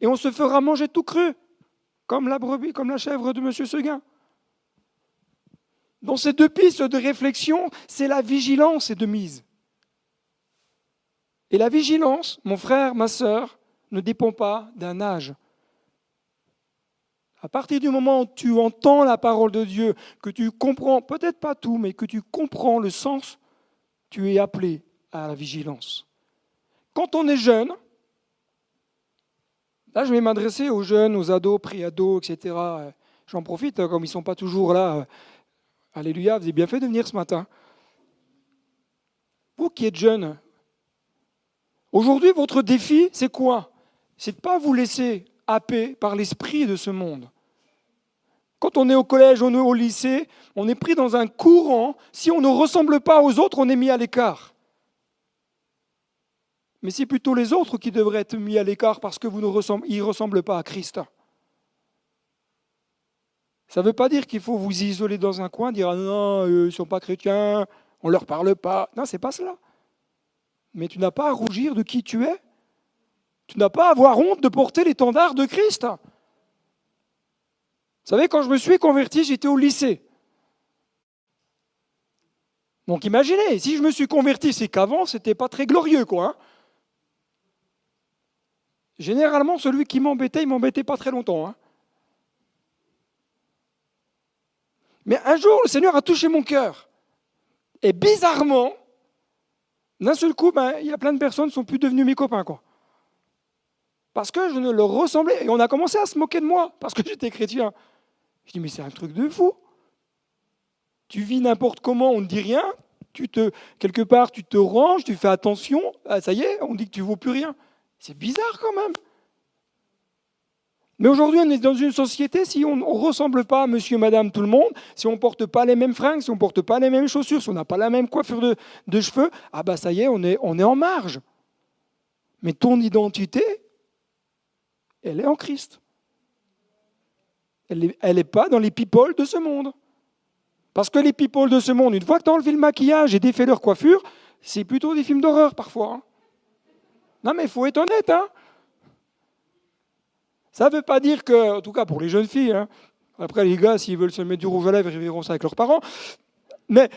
et on se fera manger tout cru. comme la brebis, comme la chèvre de M. Seguin. Dans ces deux pistes de réflexion, c'est la vigilance et de mise. Et la vigilance, mon frère, ma sœur, ne dépend pas d'un âge. À partir du moment où tu entends la parole de Dieu, que tu comprends, peut-être pas tout, mais que tu comprends le sens, tu es appelé à la vigilance. Quand on est jeune, là je vais m'adresser aux jeunes, aux ados, pré-ados, etc. J'en profite, comme ils ne sont pas toujours là. Alléluia, vous avez bien fait de venir ce matin. Vous qui êtes jeunes, aujourd'hui votre défi, c'est quoi? C'est de ne pas vous laisser happer par l'esprit de ce monde. Quand on est au collège, on est au lycée, on est pris dans un courant. Si on ne ressemble pas aux autres, on est mis à l'écart. Mais c'est plutôt les autres qui devraient être mis à l'écart parce que vous ne ressemblent pas à Christ. Ça ne veut pas dire qu'il faut vous isoler dans un coin, dire « Ah non, ils ne sont pas chrétiens, on ne leur parle pas ». Non, ce n'est pas cela. Mais tu n'as pas à rougir de qui tu es. Tu n'as pas à avoir honte de porter l'étendard de Christ. Vous savez, quand je me suis converti, j'étais au lycée. Donc imaginez, si je me suis converti, c'est qu'avant, ce n'était pas très glorieux, quoi. Hein. Généralement, celui qui m'embêtait, il ne m'embêtait pas très longtemps. Hein. Mais un jour, le Seigneur a touché mon cœur. Et bizarrement, d'un seul coup, il y a plein de personnes qui ne sont plus devenues mes copains, quoi. Parce que je ne leur ressemblais. Et on a commencé à se moquer de moi, parce que j'étais chrétien. Je dis, mais c'est un truc de fou. Tu vis n'importe comment, on ne dit rien. Quelque part, tu te ranges, tu fais attention. Ah, ça y est, on dit que tu ne vaux plus rien. C'est bizarre quand même. Mais aujourd'hui, on est dans une société, si on ne ressemble pas à monsieur, madame, tout le monde, si on ne porte pas les mêmes fringues, si on ne porte pas les mêmes chaussures, si on n'a pas la même coiffure de cheveux, ah bah ça y est, on est en marge. Mais ton identité, elle est en Christ. Elle n'est pas dans les people de ce monde. Parce que les people de ce monde, une fois que tu as enlevé le maquillage et défait leur coiffure, c'est plutôt des films d'horreur parfois. Hein. Non mais il faut être honnête, hein. Ça ne veut pas dire que, en tout cas pour les jeunes filles, hein, après les gars, s'ils veulent se mettre du rouge à lèvres, ils verront ça avec leurs parents, mais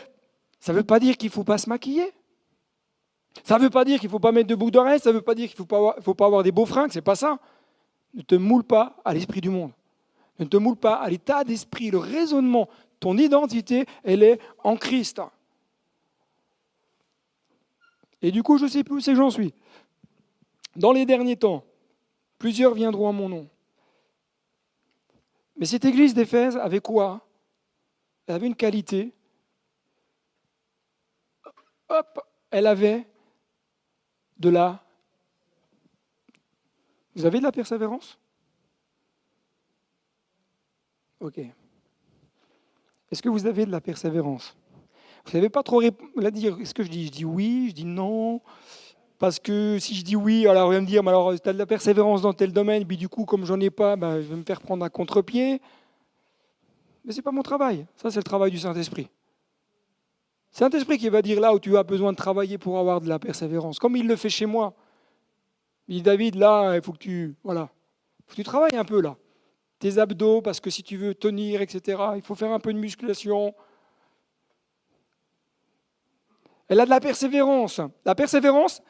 ça ne veut pas dire qu'il ne faut pas se maquiller. Ça ne veut pas dire qu'il ne faut pas mettre de boucles d'oreilles, ça ne veut pas dire qu'il ne faut pas avoir des beaux fringues, c'est pas ça. Ne te moule pas à l'esprit du monde. Ne te moule pas à l'état d'esprit, le raisonnement. Ton identité, elle est en Christ. Et du coup, je ne sais plus où c'est que j'en suis. Dans les derniers temps, plusieurs viendront en mon nom. Mais cette église d'Éphèse avait quoi? Elle avait une qualité. Elle avait de la... Vous avez de la persévérance? Ok. Est-ce que vous avez de la persévérance? Vous ne savez pas trop dire. Est-ce que je dis oui, je dis non? Parce que si je dis oui, alors on va me dire, mais alors tu as de la persévérance dans tel domaine, puis du coup, comme j'en ai pas, je vais me faire prendre à contre-pied. Mais ce n'est pas mon travail. Ça, c'est le travail du Saint-Esprit. Saint-Esprit qui va dire là où tu as besoin de travailler pour avoir de la persévérance, comme il le fait chez moi. Il dit, David, là, il faut que tu travailles un peu là. Tes abdos, parce que si tu veux tenir, etc., il faut faire un peu de musculation. Elle a de la persévérance. La persévérance,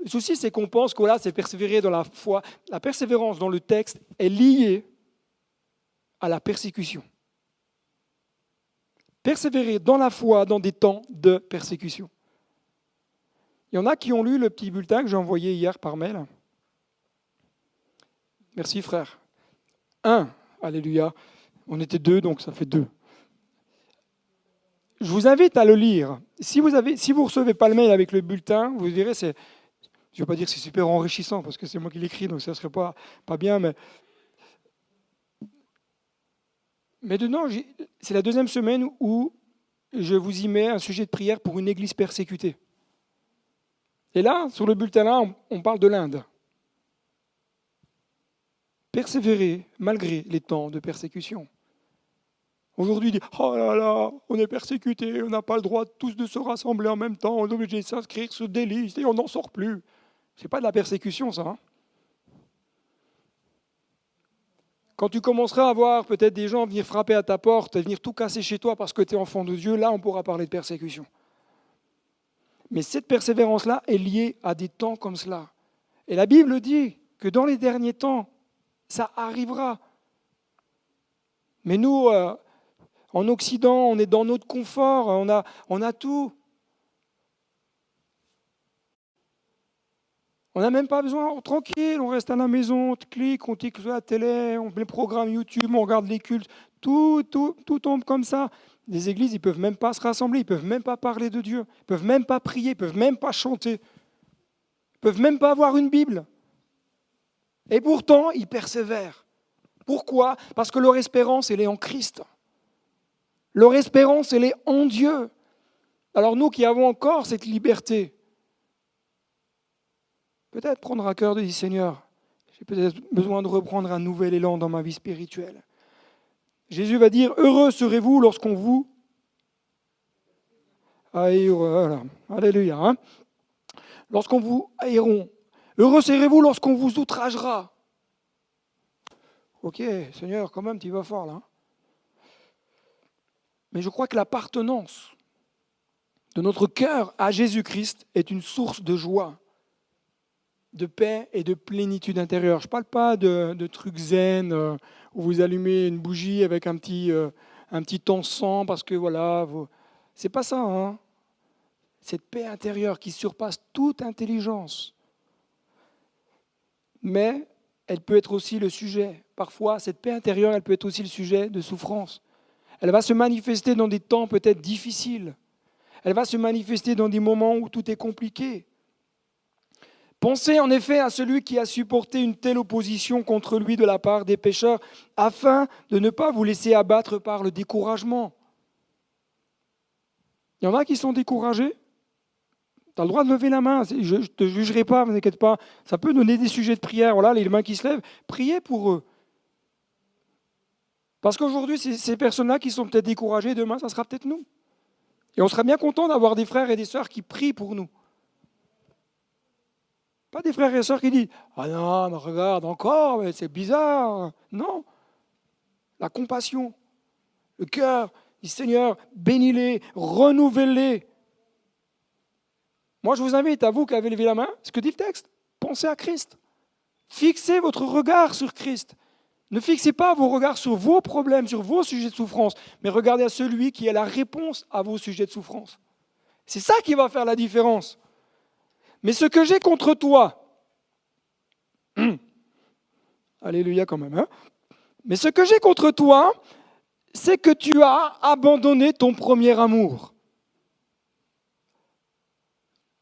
le souci, c'est qu'on pense que voilà, c'est persévérer dans la foi. La persévérance dans le texte est liée à la persécution. Persévérer dans la foi dans des temps de persécution. Il y en a qui ont lu le petit bulletin que j'ai envoyé hier par mail. Merci frère. 1, alléluia. On était 2, donc ça fait 2. Je vous invite à le lire. Si vous ne recevez pas le mail avec le bulletin, vous direz, je ne vais pas dire que c'est super enrichissant, parce que c'est moi qui l'écris, donc ça ne serait pas bien, mais dedans, c'est la deuxième semaine où je vous y mets un sujet de prière pour une église persécutée. Et là, sur le bulletin-là, on parle de l'Inde. Persévérer malgré les temps de persécution. Aujourd'hui, il dit « Oh là là, on est persécutés, on n'a pas le droit tous de se rassembler en même temps, on est obligé de s'inscrire sur des listes et on n'en sort plus. » Ce n'est pas de la persécution, ça. Hein. Quand tu commenceras à voir peut-être des gens venir frapper à ta porte, venir tout casser chez toi parce que tu es enfant de Dieu, là on pourra parler de persécution. Mais cette persévérance-là est liée à des temps comme cela. Et la Bible dit que dans les derniers temps, ça arrivera. Mais nous, en Occident, on est dans notre confort, on a tout. On n'a même pas besoin, tranquille, on reste à la maison, on clique, on tique sur la télé, on met le programme YouTube, on regarde les cultes, tout tombe comme ça. Les églises, ils ne peuvent même pas se rassembler, ils ne peuvent même pas parler de Dieu, ils ne peuvent même pas prier, ils ne peuvent même pas chanter, ils ne peuvent même pas avoir une Bible. Et pourtant, ils persévèrent. Pourquoi ? Parce que leur espérance, elle est en Christ. Leur espérance, elle est en Dieu. Alors nous qui avons encore cette liberté, peut-être prendre à cœur de dire, Seigneur, j'ai peut-être besoin de reprendre un nouvel élan dans ma vie spirituelle. Jésus va dire, heureux serez-vous lorsqu'on vous... Alléluia. Hein, lorsqu'on vous haïront. Heureux serez-vous lorsqu'on vous outragera. Ok, Seigneur, quand même, tu vas fort là. Mais je crois que l'appartenance de notre cœur à Jésus-Christ est une source de joie, de paix et de plénitude intérieure. Je ne parle pas de trucs zen où vous allumez une bougie avec un petit encens parce que voilà, c'est pas ça. Hein. Cette paix intérieure qui surpasse toute intelligence. Mais elle peut être aussi le sujet. Parfois, cette paix intérieure, elle peut être aussi le sujet de souffrance. Elle va se manifester dans des temps peut-être difficiles. Elle va se manifester dans des moments où tout est compliqué. Pensez en effet à celui qui a supporté une telle opposition contre lui de la part des pécheurs, afin de ne pas vous laisser abattre par le découragement. Il y en a qui sont découragés. Tu as le droit de lever la main. Je ne te jugerai pas, ne t'inquiète pas. Ça peut donner des sujets de prière. Voilà, les mains qui se lèvent, priez pour eux. Parce qu'aujourd'hui, ces personnes-là qui sont peut-être découragées, demain, ça sera peut-être nous. Et on sera bien content d'avoir des frères et des sœurs qui prient pour nous. Pas des frères et sœurs qui disent « Ah non, mais regarde encore, mais c'est bizarre. » Non. La compassion, le cœur, dit Seigneur, bénis-les, renouvelle-les. Moi, je vous invite, à vous qui avez levé la main, ce que dit le texte, pensez à Christ. Fixez votre regard sur Christ. Ne fixez pas vos regards sur vos problèmes, sur vos sujets de souffrance, mais regardez à celui qui est la réponse à vos sujets de souffrance. C'est ça qui va faire la différence. Mais ce que j'ai contre toi, alléluia quand même, hein, mais ce que j'ai contre toi, c'est que tu as abandonné ton premier amour.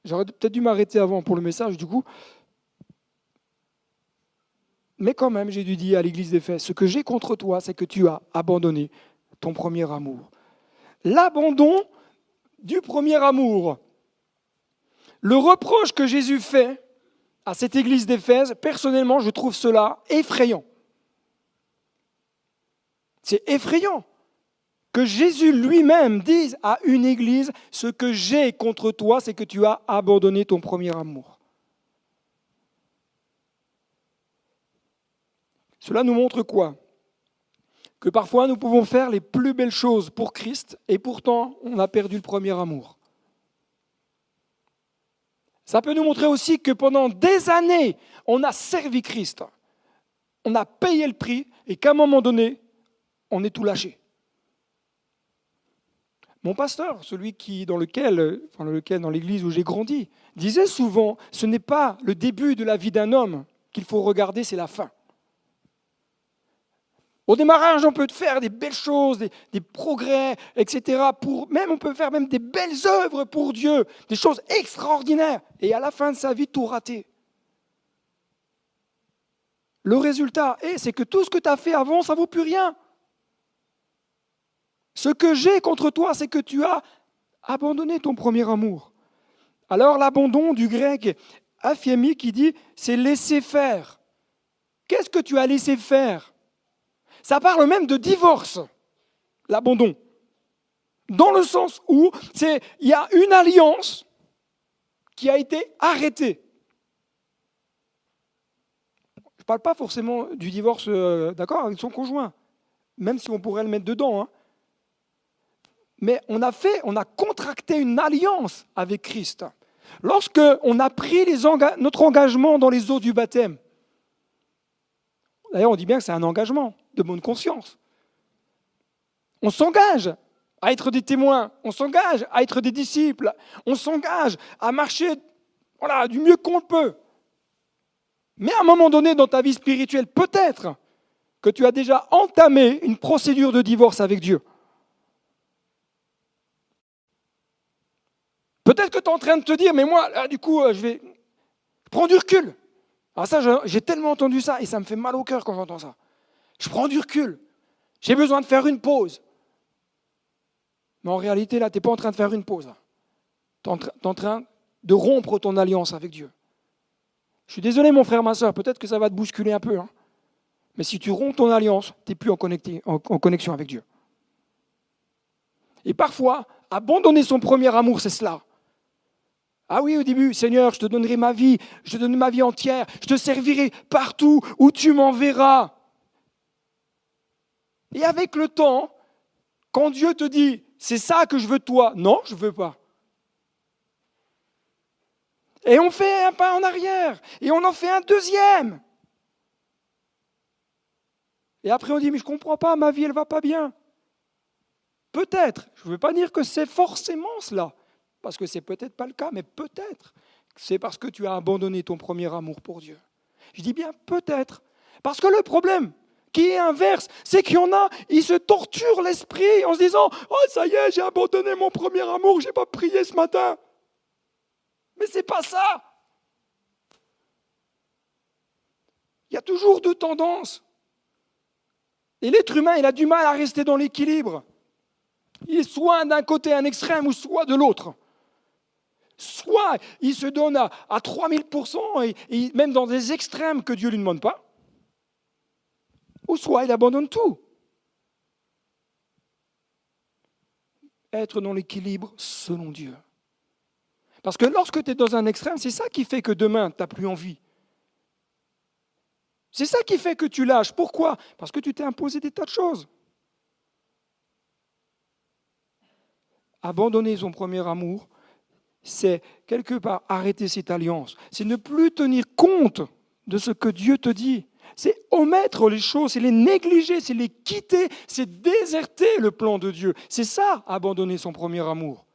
J'aurais peut-être dû m'arrêter avant pour le message, du coup. Mais quand même, j'ai dû dire à l'église d'Éphèse, ce que j'ai contre toi, c'est que tu as abandonné ton premier amour. L'abandon du premier amour. Le reproche que Jésus fait à cette église d'Éphèse, personnellement, je trouve cela effrayant. C'est effrayant que Jésus lui-même dise à une église, ce que j'ai contre toi, c'est que tu as abandonné ton premier amour. Cela nous montre quoi ? Que parfois nous pouvons faire les plus belles choses pour Christ et pourtant on a perdu le premier amour. Ça peut nous montrer aussi que pendant des années, on a servi Christ, on a payé le prix et qu'à un moment donné, on est tout lâché. Mon pasteur, celui dans l'église où j'ai grandi, disait souvent, ce n'est pas le début de la vie d'un homme qu'il faut regarder, c'est la fin. Au démarrage, on peut faire des belles choses, des progrès, etc. On peut faire même des belles œuvres pour Dieu, des choses extraordinaires. Et à la fin de sa vie, tout rater. Le résultat, c'est que tout ce que tu as fait avant, ça ne vaut plus rien. Ce que j'ai contre toi, c'est que tu as abandonné ton premier amour. Alors l'abandon du grec aphiemi qui dit, c'est laisser faire. Qu'est-ce que tu as laissé faire ? Ça parle même de divorce, l'abandon. Dans le sens où il y a une alliance qui a été arrêtée. Je ne parle pas forcément du divorce, d'accord, avec son conjoint, même si on pourrait le mettre dedans. Hein. Mais on a contracté une alliance avec Christ. Lorsque on a pris notre engagement dans les eaux du baptême, d'ailleurs on dit bien que c'est un engagement de bonne conscience. On s'engage à être des témoins, on s'engage à être des disciples, on s'engage à marcher du mieux qu'on le peut. Mais à un moment donné dans ta vie spirituelle, peut-être que tu as déjà entamé une procédure de divorce avec Dieu. Peut-être que tu es en train de te dire, mais moi, là, du coup, je prends du recul. Alors ça, j'ai tellement entendu ça et ça me fait mal au cœur quand j'entends ça. Je prends du recul. J'ai besoin de faire une pause. Mais en réalité, là, tu n'es pas en train de faire une pause. Tu es en train de rompre ton alliance avec Dieu. Je suis désolé, mon frère, ma soeur, peut-être que ça va te bousculer un peu. Hein. Mais si tu romps ton alliance, tu n'es plus en connexion avec Dieu. Et parfois, abandonner son premier amour, c'est cela. Ah oui, au début, Seigneur, je te donnerai ma vie, je te donne ma vie entière, je te servirai partout où tu m'enverras. Et avec le temps, quand Dieu te dit, c'est ça que je veux de toi, non, je ne veux pas. Et on fait un pas en arrière, et on en fait un deuxième. Et après on dit, mais je ne comprends pas, ma vie, elle ne va pas bien. Peut-être, je ne veux pas dire que c'est forcément cela, parce que c'est peut-être pas le cas, mais peut-être c'est parce que tu as abandonné ton premier amour pour Dieu. Je dis bien peut-être, parce que le problème qui est inverse, c'est qu'il y en a, ils se torturent l'esprit en se disant « Oh, ça y est, j'ai abandonné mon premier amour, je n'ai pas prié ce matin. » Mais ce n'est pas ça. Il y a toujours deux tendances. Et l'être humain, il a du mal à rester dans l'équilibre. Il est soit d'un côté un extrême ou soit de l'autre. Soit il se donne à 3000% et même dans des extrêmes que Dieu ne lui demande pas, ou soit il abandonne tout. Être dans l'équilibre selon Dieu. Parce que lorsque tu es dans un extrême, c'est ça qui fait que demain, tu n'as plus envie. C'est ça qui fait que tu lâches. Pourquoi ? Parce que tu t'es imposé des tas de choses. Abandonner son premier amour, c'est quelque part arrêter cette alliance. C'est ne plus tenir compte de ce que Dieu te dit. C'est omettre les choses, c'est les négliger, c'est les quitter, c'est déserter le plan de Dieu. C'est ça, abandonner son premier amour.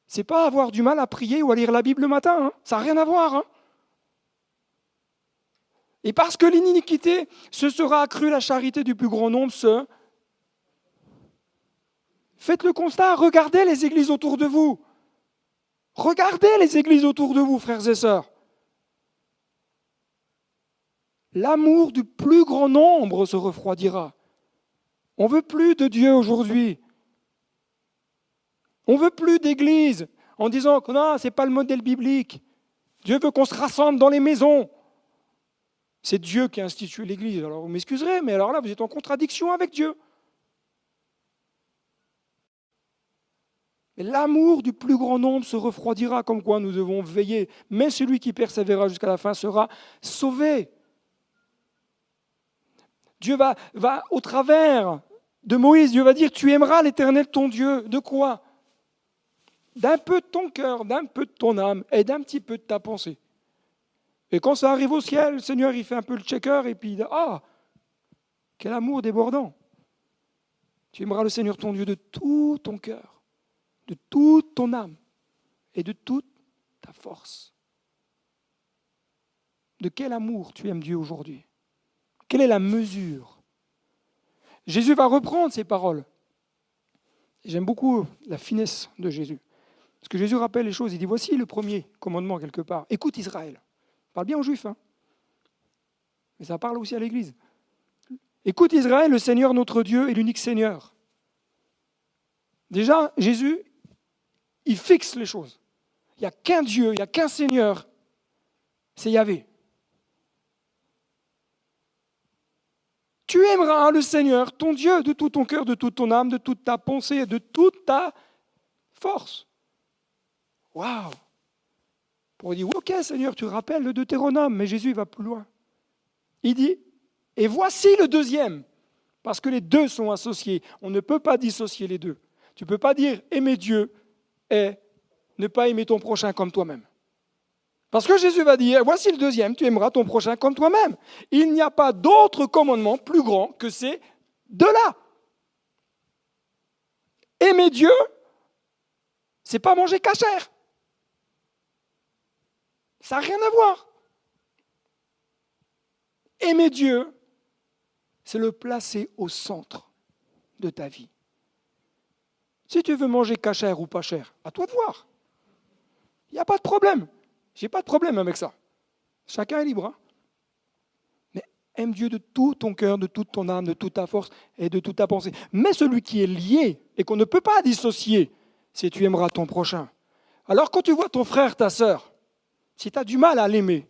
C'est pas avoir du mal à prier ou à lire la Bible le matin. Hein. Ça n'a rien à voir. Hein. Et parce que l'iniquité se sera accrue, la charité du plus grand nombre se... Faites le constat, regardez les églises autour de vous. Regardez les églises autour de vous, frères et sœurs. L'amour du plus grand nombre se refroidira. On ne veut plus de Dieu aujourd'hui. On ne veut plus d'église en disant que non, ce n'est pas le modèle biblique. Dieu veut qu'on se rassemble dans les maisons. C'est Dieu qui a institué l'église. Alors vous m'excuserez, mais alors là, vous êtes en contradiction avec Dieu. Mais l'amour du plus grand nombre se refroidira, comme quoi nous devons veiller. Mais celui qui persévérera jusqu'à la fin sera sauvé. Dieu va au travers de Moïse, Dieu va dire, tu aimeras l'Éternel ton Dieu. De quoi ? D'un peu de ton cœur, d'un peu de ton âme et d'un petit peu de ta pensée. Et quand ça arrive au ciel, le Seigneur, il fait un peu le checker et puis il dit, ah, quel amour débordant. Tu aimeras le Seigneur ton Dieu de tout ton cœur, de toute ton âme et de toute ta force. De quel amour tu aimes Dieu aujourd'hui ? Quelle est la mesure ? Jésus va reprendre ces paroles. J'aime beaucoup la finesse de Jésus. Parce que Jésus rappelle les choses. Il dit, voici le premier commandement quelque part. Écoute Israël. Il parle bien aux Juifs. Hein, mais ça parle aussi à l'Église. Écoute Israël, le Seigneur notre Dieu est l'unique Seigneur. Déjà, Jésus, il fixe les choses. Il n'y a qu'un Dieu, il n'y a qu'un Seigneur. C'est Yahvé. Tu aimeras le Seigneur, ton Dieu, de tout ton cœur, de toute ton âme, de toute ta pensée, de toute ta force. Waouh! On dit, ok Seigneur, tu rappelles le Deutéronome, mais Jésus va plus loin. Il dit, et voici le deuxième, parce que les deux sont associés. On ne peut pas dissocier les deux. Tu ne peux pas dire aimer Dieu et ne pas aimer ton prochain comme toi-même. Parce que Jésus va dire, voici le deuxième, tu aimeras ton prochain comme toi-même. Il n'y a pas d'autre commandement plus grand que ces deux-là. Aimer Dieu, c'est pas manger cachère. Ça n'a rien à voir. Aimer Dieu, c'est le placer au centre de ta vie. Si tu veux manger cachère ou pas cher, à toi de voir. Il n'y a pas de problème. Je n'ai pas de problème avec ça. Chacun est libre. Hein. Mais aime Dieu de tout ton cœur, de toute ton âme, de toute ta force et de toute ta pensée. Mais celui qui est lié et qu'on ne peut pas dissocier, c'est tu aimeras ton prochain. Alors quand tu vois ton frère, ta sœur, si tu as du mal à l'aimer,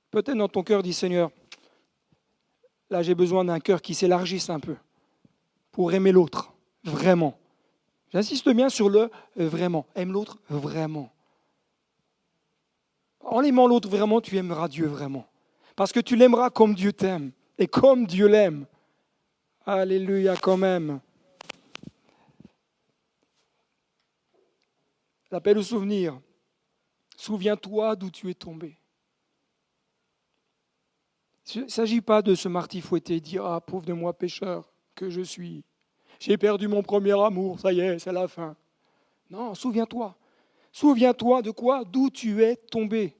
peut-être dans ton cœur, dis Seigneur, là j'ai besoin d'un cœur qui s'élargisse un peu pour aimer l'autre, vraiment. J'insiste bien sur le vraiment. Aime l'autre vraiment. En l'aimant l'autre vraiment, tu aimeras Dieu vraiment. Parce que tu l'aimeras comme Dieu t'aime et comme Dieu l'aime. Alléluia quand même. L'appel au souvenir. Souviens-toi d'où tu es tombé. Il ne s'agit pas de se martifouetter et dire « Ah, pauvre de moi pécheur que je suis. J'ai perdu mon premier amour, ça y est, c'est la fin. » Non, souviens-toi. Souviens-toi de quoi? D'où tu es tombé.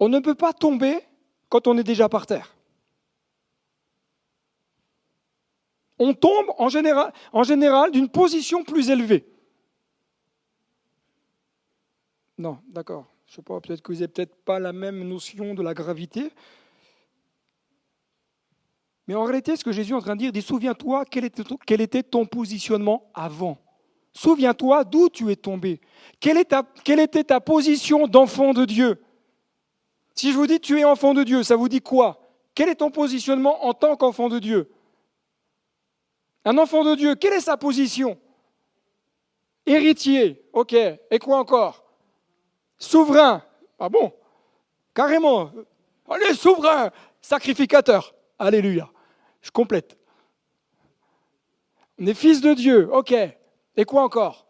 On ne peut pas tomber quand on est déjà par terre. On tombe en général d'une position plus élevée. Non, d'accord. Je ne sais pas, peut-être que vous n'avez peut-être pas la même notion de la gravité. Mais en réalité, ce que Jésus est en train de dire, dit, souviens-toi quel était ton positionnement avant. Souviens-toi d'où tu es tombé. Quelle était ta position d'enfant de Dieu? Si je vous dis tu es enfant de Dieu, ça vous dit quoi? Quel est ton positionnement en tant qu'enfant de Dieu? Un enfant de Dieu, quelle est sa position? Héritier, ok. Et quoi encore? Souverain. Ah bon? Carrément. Allez, souverain. Sacrificateur. Alléluia. Je complète. On est fils de Dieu, ok. Et quoi encore?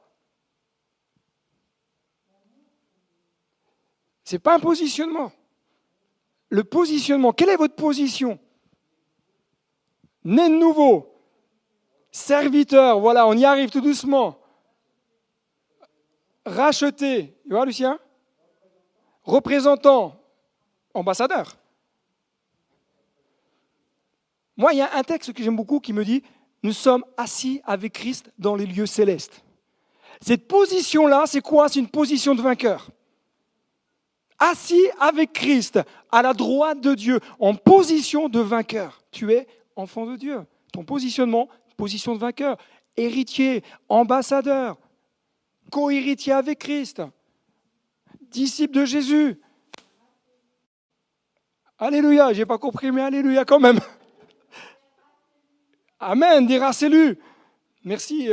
Ce n'est pas un positionnement. Le positionnement, quelle est votre position? Né de nouveau. Serviteur, voilà, on y arrive tout doucement. Racheté, tu vois Lucien? Représentant, ambassadeur. Moi, il y a un texte que j'aime beaucoup qui me dit « Nous sommes assis avec Christ dans les lieux célestes ». Cette position-là, c'est quoi? C'est une position de vainqueur. Assis avec Christ, à la droite de Dieu, en position de vainqueur. Tu es enfant de Dieu. Ton positionnement, position de vainqueur. Héritier, ambassadeur, co-héritier avec Christ, disciple de Jésus. Alléluia, je n'ai pas compris, mais alléluia quand même. Amen, des races élues. Merci.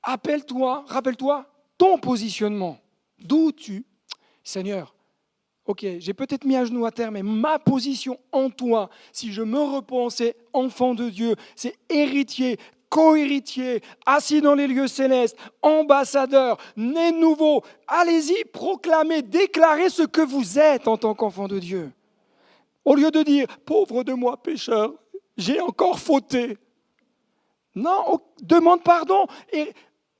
Rappelle-toi ton positionnement. D'où Seigneur, ok, j'ai peut-être mis à genoux à terre, mais ma position en toi, si je me repense, c'est enfant de Dieu, c'est héritier, co-héritier, assis dans les lieux célestes, ambassadeur, né de nouveau. Allez-y, proclamez, déclarez ce que vous êtes en tant qu'enfant de Dieu. Au lieu de dire, pauvre de moi pécheur, j'ai encore fauté. Non, demande pardon et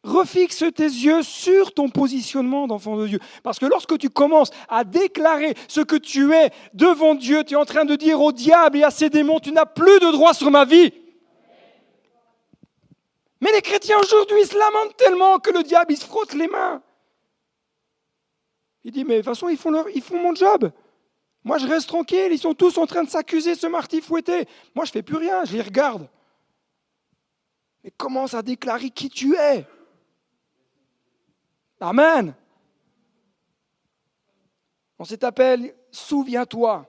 refixe tes yeux sur ton positionnement d'enfant de Dieu. Parce que lorsque tu commences à déclarer ce que tu es devant Dieu, tu es en train de dire au diable et à ses démons, tu n'as plus de droit sur ma vie. Mais les chrétiens aujourd'hui se lamentent tellement que le diable, il se frotte les mains. Il dit, mais de toute façon, ils font mon job. Moi, je reste tranquille, ils sont tous en train de s'accuser, se martifouetter. Moi, je ne fais plus rien, je les regarde. Mais commence à déclarer qui tu es. Amen. On cet appel, souviens-toi.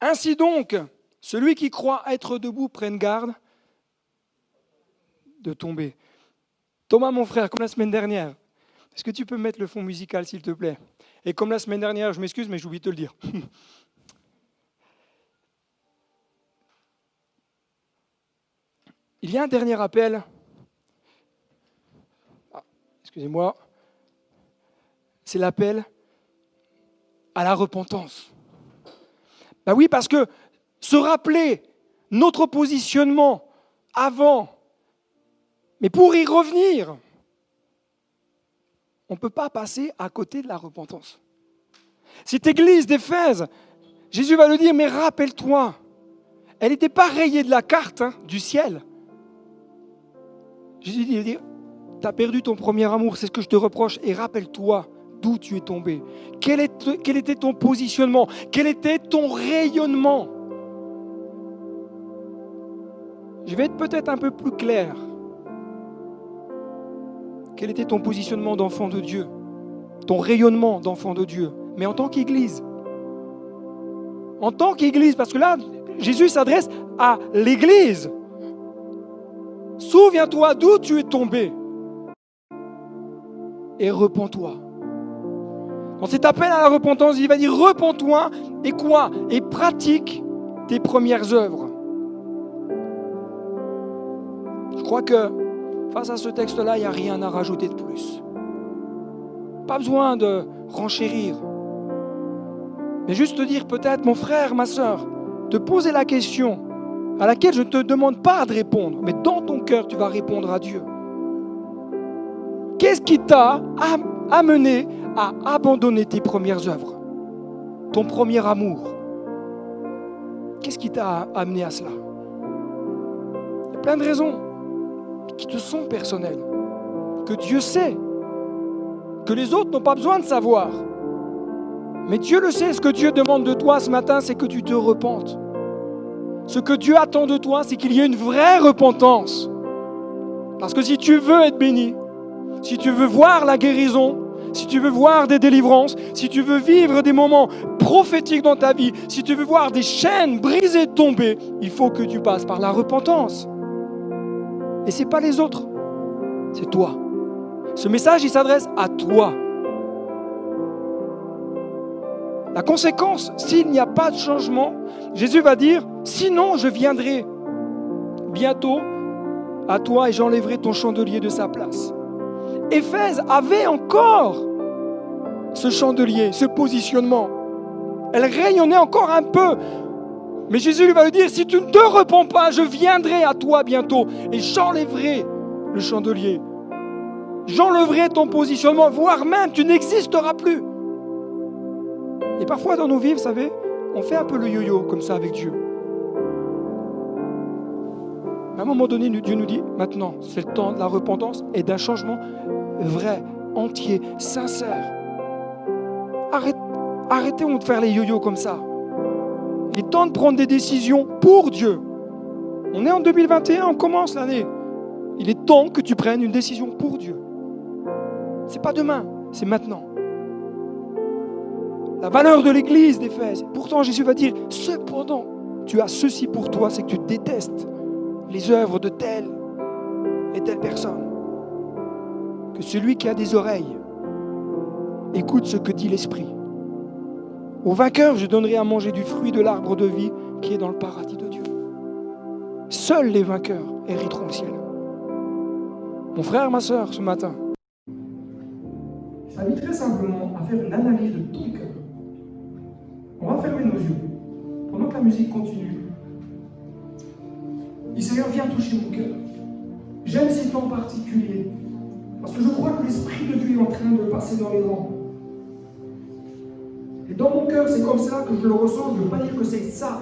Ainsi donc, celui qui croit être debout prenne garde de tomber. Thomas, mon frère, comme la semaine dernière, est-ce que tu peux mettre le fond musical, s'il te plaît? Et comme la semaine dernière, je m'excuse, mais j'ai oublié de te le dire. Il y a un dernier appel. Excusez-moi. C'est l'appel à la repentance. Ben oui, parce que se rappeler notre positionnement avant, mais pour y revenir, on ne peut pas passer à côté de la repentance. Cette église d'Éphèse, Jésus va le dire, mais rappelle-toi, elle n'était pas rayée de la carte du ciel. Jésus dit, tu as perdu ton premier amour, c'est ce que je te reproche, et rappelle-toi d'où tu es tombé. Quel était ton positionnement? Quel était ton rayonnement? Je vais être peut-être un peu plus clair. Quel était ton positionnement d'enfant de Dieu? Ton rayonnement d'enfant de Dieu? Mais en tant qu'Église. En tant qu'Église, parce que là, Jésus s'adresse à l'Église. Souviens-toi d'où tu es tombé. Et repens-toi. Dans cet appel à la repentance, il va dire repens-toi et quoi? Et pratique tes premières œuvres. Je crois que face à ce texte-là, il n'y a rien à rajouter de plus. Pas besoin de renchérir. Mais juste te dire peut-être, mon frère, ma sœur, te poser la question à laquelle je ne te demande pas de répondre, mais dans ton cœur, tu vas répondre à Dieu. Qu'est-ce qui t'a amené à abandonner tes premières œuvres? Ton premier amour? Qu'est-ce qui t'a amené à cela? Il y a plein de raisons qui te sont personnelles, que Dieu sait, que les autres n'ont pas besoin de savoir. Mais Dieu le sait. Ce que Dieu demande de toi ce matin, c'est que tu te repentes. Ce que Dieu attend de toi, c'est qu'il y ait une vraie repentance. Parce que si tu veux être béni, si tu veux voir la guérison, si tu veux voir des délivrances, si tu veux vivre des moments prophétiques dans ta vie, si tu veux voir des chaînes brisées tomber, il faut que tu passes par la repentance. Et ce n'est pas les autres, c'est toi. Ce message, il s'adresse à toi. La conséquence, s'il n'y a pas de changement, Jésus va dire, sinon je viendrai bientôt à toi et j'enlèverai ton chandelier de sa place. Éphèse avait encore ce chandelier, ce positionnement. Elle rayonnait encore un peu. Mais Jésus lui va lui dire, si tu ne te repens pas, je viendrai à toi bientôt et j'enlèverai le chandelier. J'enlèverai ton positionnement, voire même tu n'existeras plus. Et parfois dans nos vies, vous savez, on fait un peu le yo-yo comme ça avec Dieu. À un moment donné, Dieu nous dit, maintenant, c'est le temps de la repentance et d'un changement vrai, entier, sincère. Arrêtons de faire les yo-yo comme ça. Il est temps de prendre des décisions pour Dieu. On est en 2021, on commence l'année. Il est temps que tu prennes une décision pour Dieu. C'est pas demain, c'est maintenant. La valeur de l'église d'Éphèse. Pourtant, Jésus va dire, cependant, tu as ceci pour toi, c'est que tu détestes les œuvres de telle et telle personne. Que celui qui a des oreilles écoute ce que dit l'Esprit. Au vainqueur, je donnerai à manger du fruit de l'arbre de vie qui est dans le paradis de Dieu. Seuls les vainqueurs hériteront le ciel. Mon frère, ma sœur, ce matin, je t'invite très simplement à faire une analyse de ton cœur. On va fermer nos yeux. Pendant que la musique continue, dis Seigneur, viens toucher mon cœur. J'aime ces temps particuliers, parce que je crois que l'Esprit de Dieu est en train de passer dans les rangs. Et dans mon cœur, c'est comme ça que je le ressens. Je ne veux pas dire que c'est ça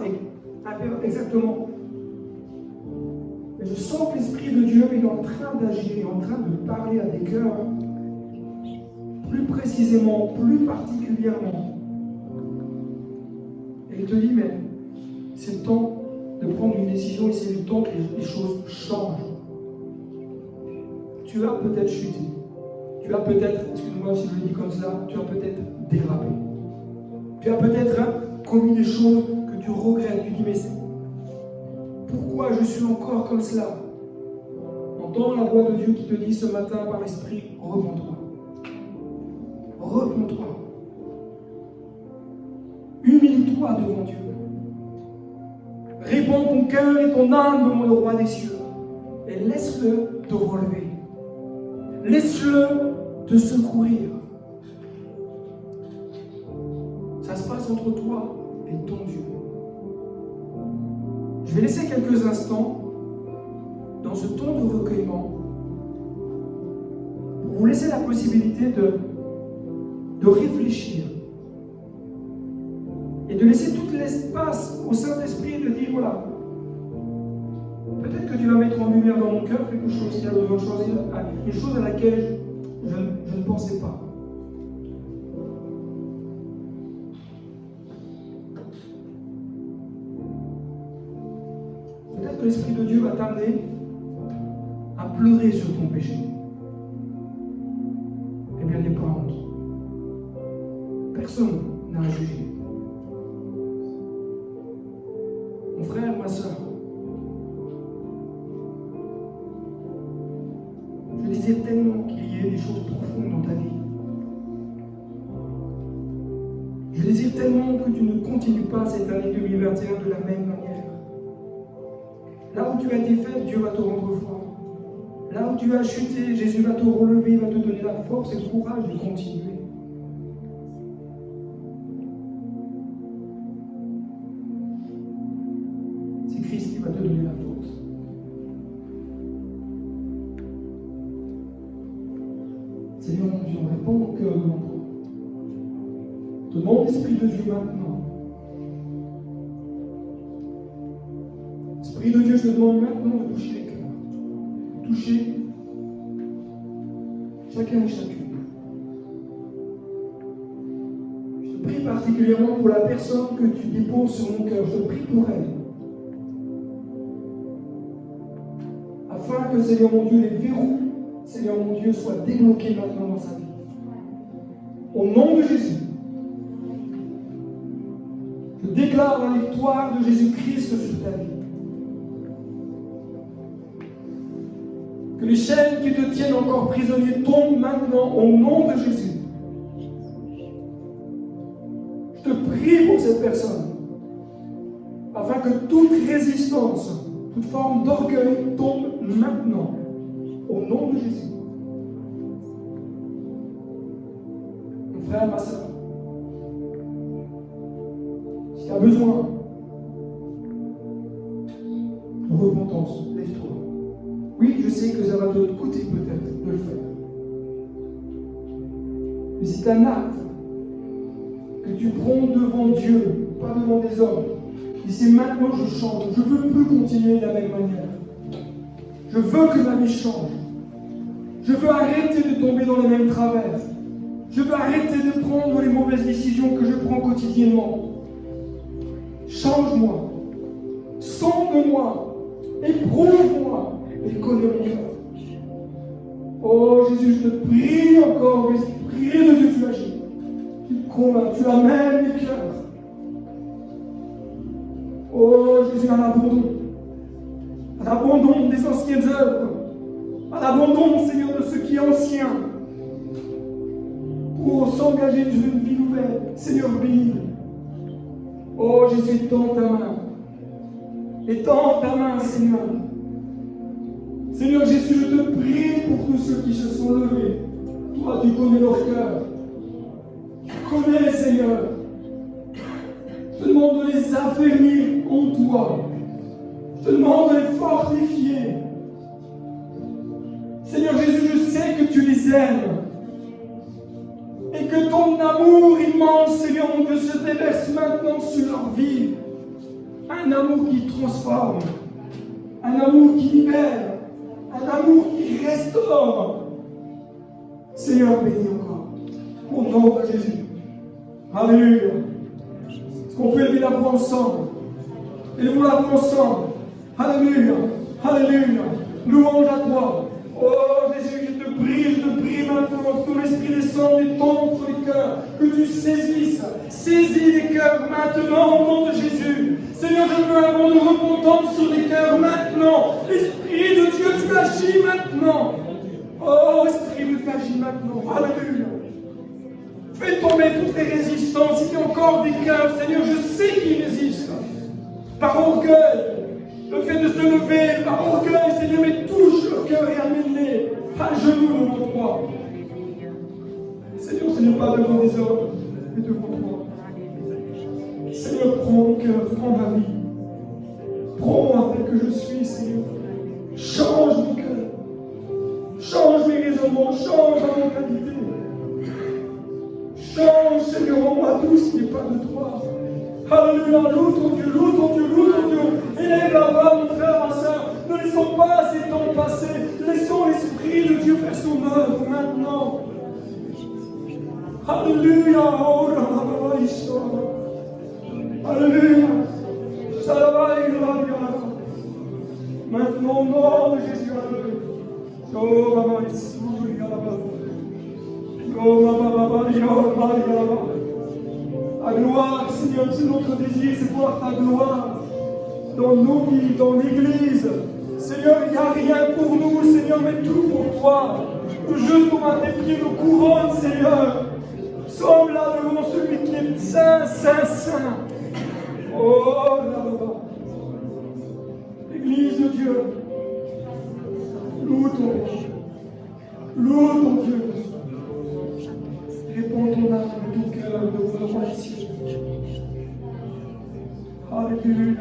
exactement. Mais je sens que l'Esprit de Dieu est en train d'agir, est en train de parler à des cœurs plus précisément, plus particulièrement. Et il te dit, mais c'est le temps de prendre une décision et c'est le temps que les choses changent. Tu as peut-être chuté. Tu as peut-être, excuse-moi si je le dis comme ça, tu as peut-être dérapé. Tu as peut-être commis des choses que tu regrettes. Tu dis, mais pourquoi je suis encore comme cela? Entends la voix de Dieu qui te dit ce matin par l'Esprit, repens-toi. Repens-toi. humilie-toi devant Dieu. Répands ton cœur et ton âme devant le roi des cieux. Et laisse-le te relever. Laisse-le te secourir. Ça se passe entre toi et ton Dieu. Je vais laisser quelques instants dans ce temps de recueillement pour vous laisser la possibilité de réfléchir et de laisser tout l'espace au Saint-Esprit de dire voilà, peut-être que tu vas mettre en lumière dans mon cœur quelque chose qui a besoin de choisir, une chose à laquelle je ne pensais pas. Peut-être que l'Esprit de Dieu va t'amener à pleurer sur ton péché. Eh bien, n'aie pas honte. Personne n'a à juger. Mon frère, ma soeur, je désire tellement qu'il y ait des choses profondes dans ta vie. Je désire tellement que tu ne continues pas cette année 2021 de la même manière. Là où tu as été faible, Dieu va te rendre fort. Là où tu as chuté, Jésus va te relever, va te donner la force et le courage de continuer. C'est Christ qui va te donner la force. Seigneur mon Dieu, réponds mon cœur devant toi. Demande l'Esprit de Dieu maintenant. Esprit de Dieu, je te demande maintenant de toucher les cœurs. Toucher chacun et chacune. Je te prie particulièrement pour la personne que tu déposes sur mon cœur. Je te prie pour elle. Afin que, Seigneur mon Dieu, les verrous, Seigneur mon Dieu, soient débloqués maintenant dans sa vie. Au nom de Jésus, je déclare la victoire de Jésus-Christ sur ta vie. Que les chaînes qui te tiennent encore prisonnier tombent maintenant au nom de Jésus. Je te prie pour cette personne, afin que toute résistance, toute forme d'orgueil tombe maintenant, au nom de Jésus. Mon frère, ma soeur, si tu as besoin de repentance, lève-toi. Oui, je sais que ça va te coûter peut-être de le faire. Mais c'est un acte que tu prends devant Dieu, pas devant des hommes. Et c'est maintenant que je change. Je ne veux plus continuer de la même manière. Je veux que ma vie change. Je veux arrêter de tomber dans les mêmes travers. Je veux arrêter de prendre les mauvaises décisions que je prends quotidiennement. Change-moi. Sonde-moi. Éprouve-moi. Et connais mon cœur. Oh Jésus, je te prie encore, l'Esprit de Dieu, tu agis. Tu convaincs, tu amènes les cœurs. Oh Jésus, à l'abandon des anciennes œuvres, à l'abandon, Seigneur, de ce qui est ancien, pour s'engager dans une vie nouvelle. Seigneur, bénis. Oh Jésus, étends ta main. Étends ta main, Seigneur. Seigneur Jésus, je te prie pour tous ceux qui se sont levés. Toi, tu connais leur cœur. Tu connais, Seigneur. Je te demande de les affermir en toi. Je te demande de les fortifier. Seigneur Jésus, je sais que tu les aimes. Et que ton amour immense, Seigneur mon Dieu, se déverse maintenant sur leur vie. Un amour qui transforme. Un amour qui libère. Un amour qui restaure. Seigneur, bénis encore. Au nom de Jésus. Alléluia. Est-ce qu'on peut élever la voix ensemble? Élevons la voix ensemble. Alléluia. Alléluia. Louange à toi. Oh Jésus, je te prie maintenant que ton esprit descende et tombe sur les cœurs. Que tu saisisses. Saisis les cœurs maintenant au nom de Jésus. Seigneur, je veux un vent de repentance sur les cœurs maintenant. Esprit de Dieu, tu agis maintenant. Oh, Esprit de Dieu, tu agis maintenant. Alléluia. Fais tomber toutes les résistances. Il y a encore des cœurs, Seigneur, je sais qu'ils résistent. Par orgueil, le fait de se lever, par orgueil, Seigneur, mais touche leur cœur et amène-les à genoux devant toi. Seigneur, ce n'est pas devant des hommes, mais devant toi. Seigneur, prends mon cœur, prends ma vie. Prends-moi tel que je suis, Seigneur. Change mon cœur. Change mes raisonnements, change ma mentalité. Change, Seigneur, en moi tout ce qui n'est pas de toi. Alléluia, loue ton Dieu, loue ton Dieu, loue ton Dieu. Élève la voix, mon frère, ma soeur. Ne laissons pas ces temps passer. Laissons l'Esprit de Dieu faire son œuvre maintenant. Alléluia, oh là là, alléluia. Maintenant, au nom de Jésus, alléluia. Oh, maman, ici, oh, maman, la gloire, Seigneur, c'est notre désir, c'est voir ta gloire dans nos vies, dans l'Église. Seigneur, il n'y a rien pour nous, Seigneur, mais tout pour toi. Nous jetons à tes pieds nos couronnes, Seigneur. Nous sommes là devant celui qui est saint, saint, saint. Oh là-bas. Église de Dieu, loue ton roi. Loue ton Dieu. Réponds ton âme de ton cœur, de vos rois ici. Alléluia.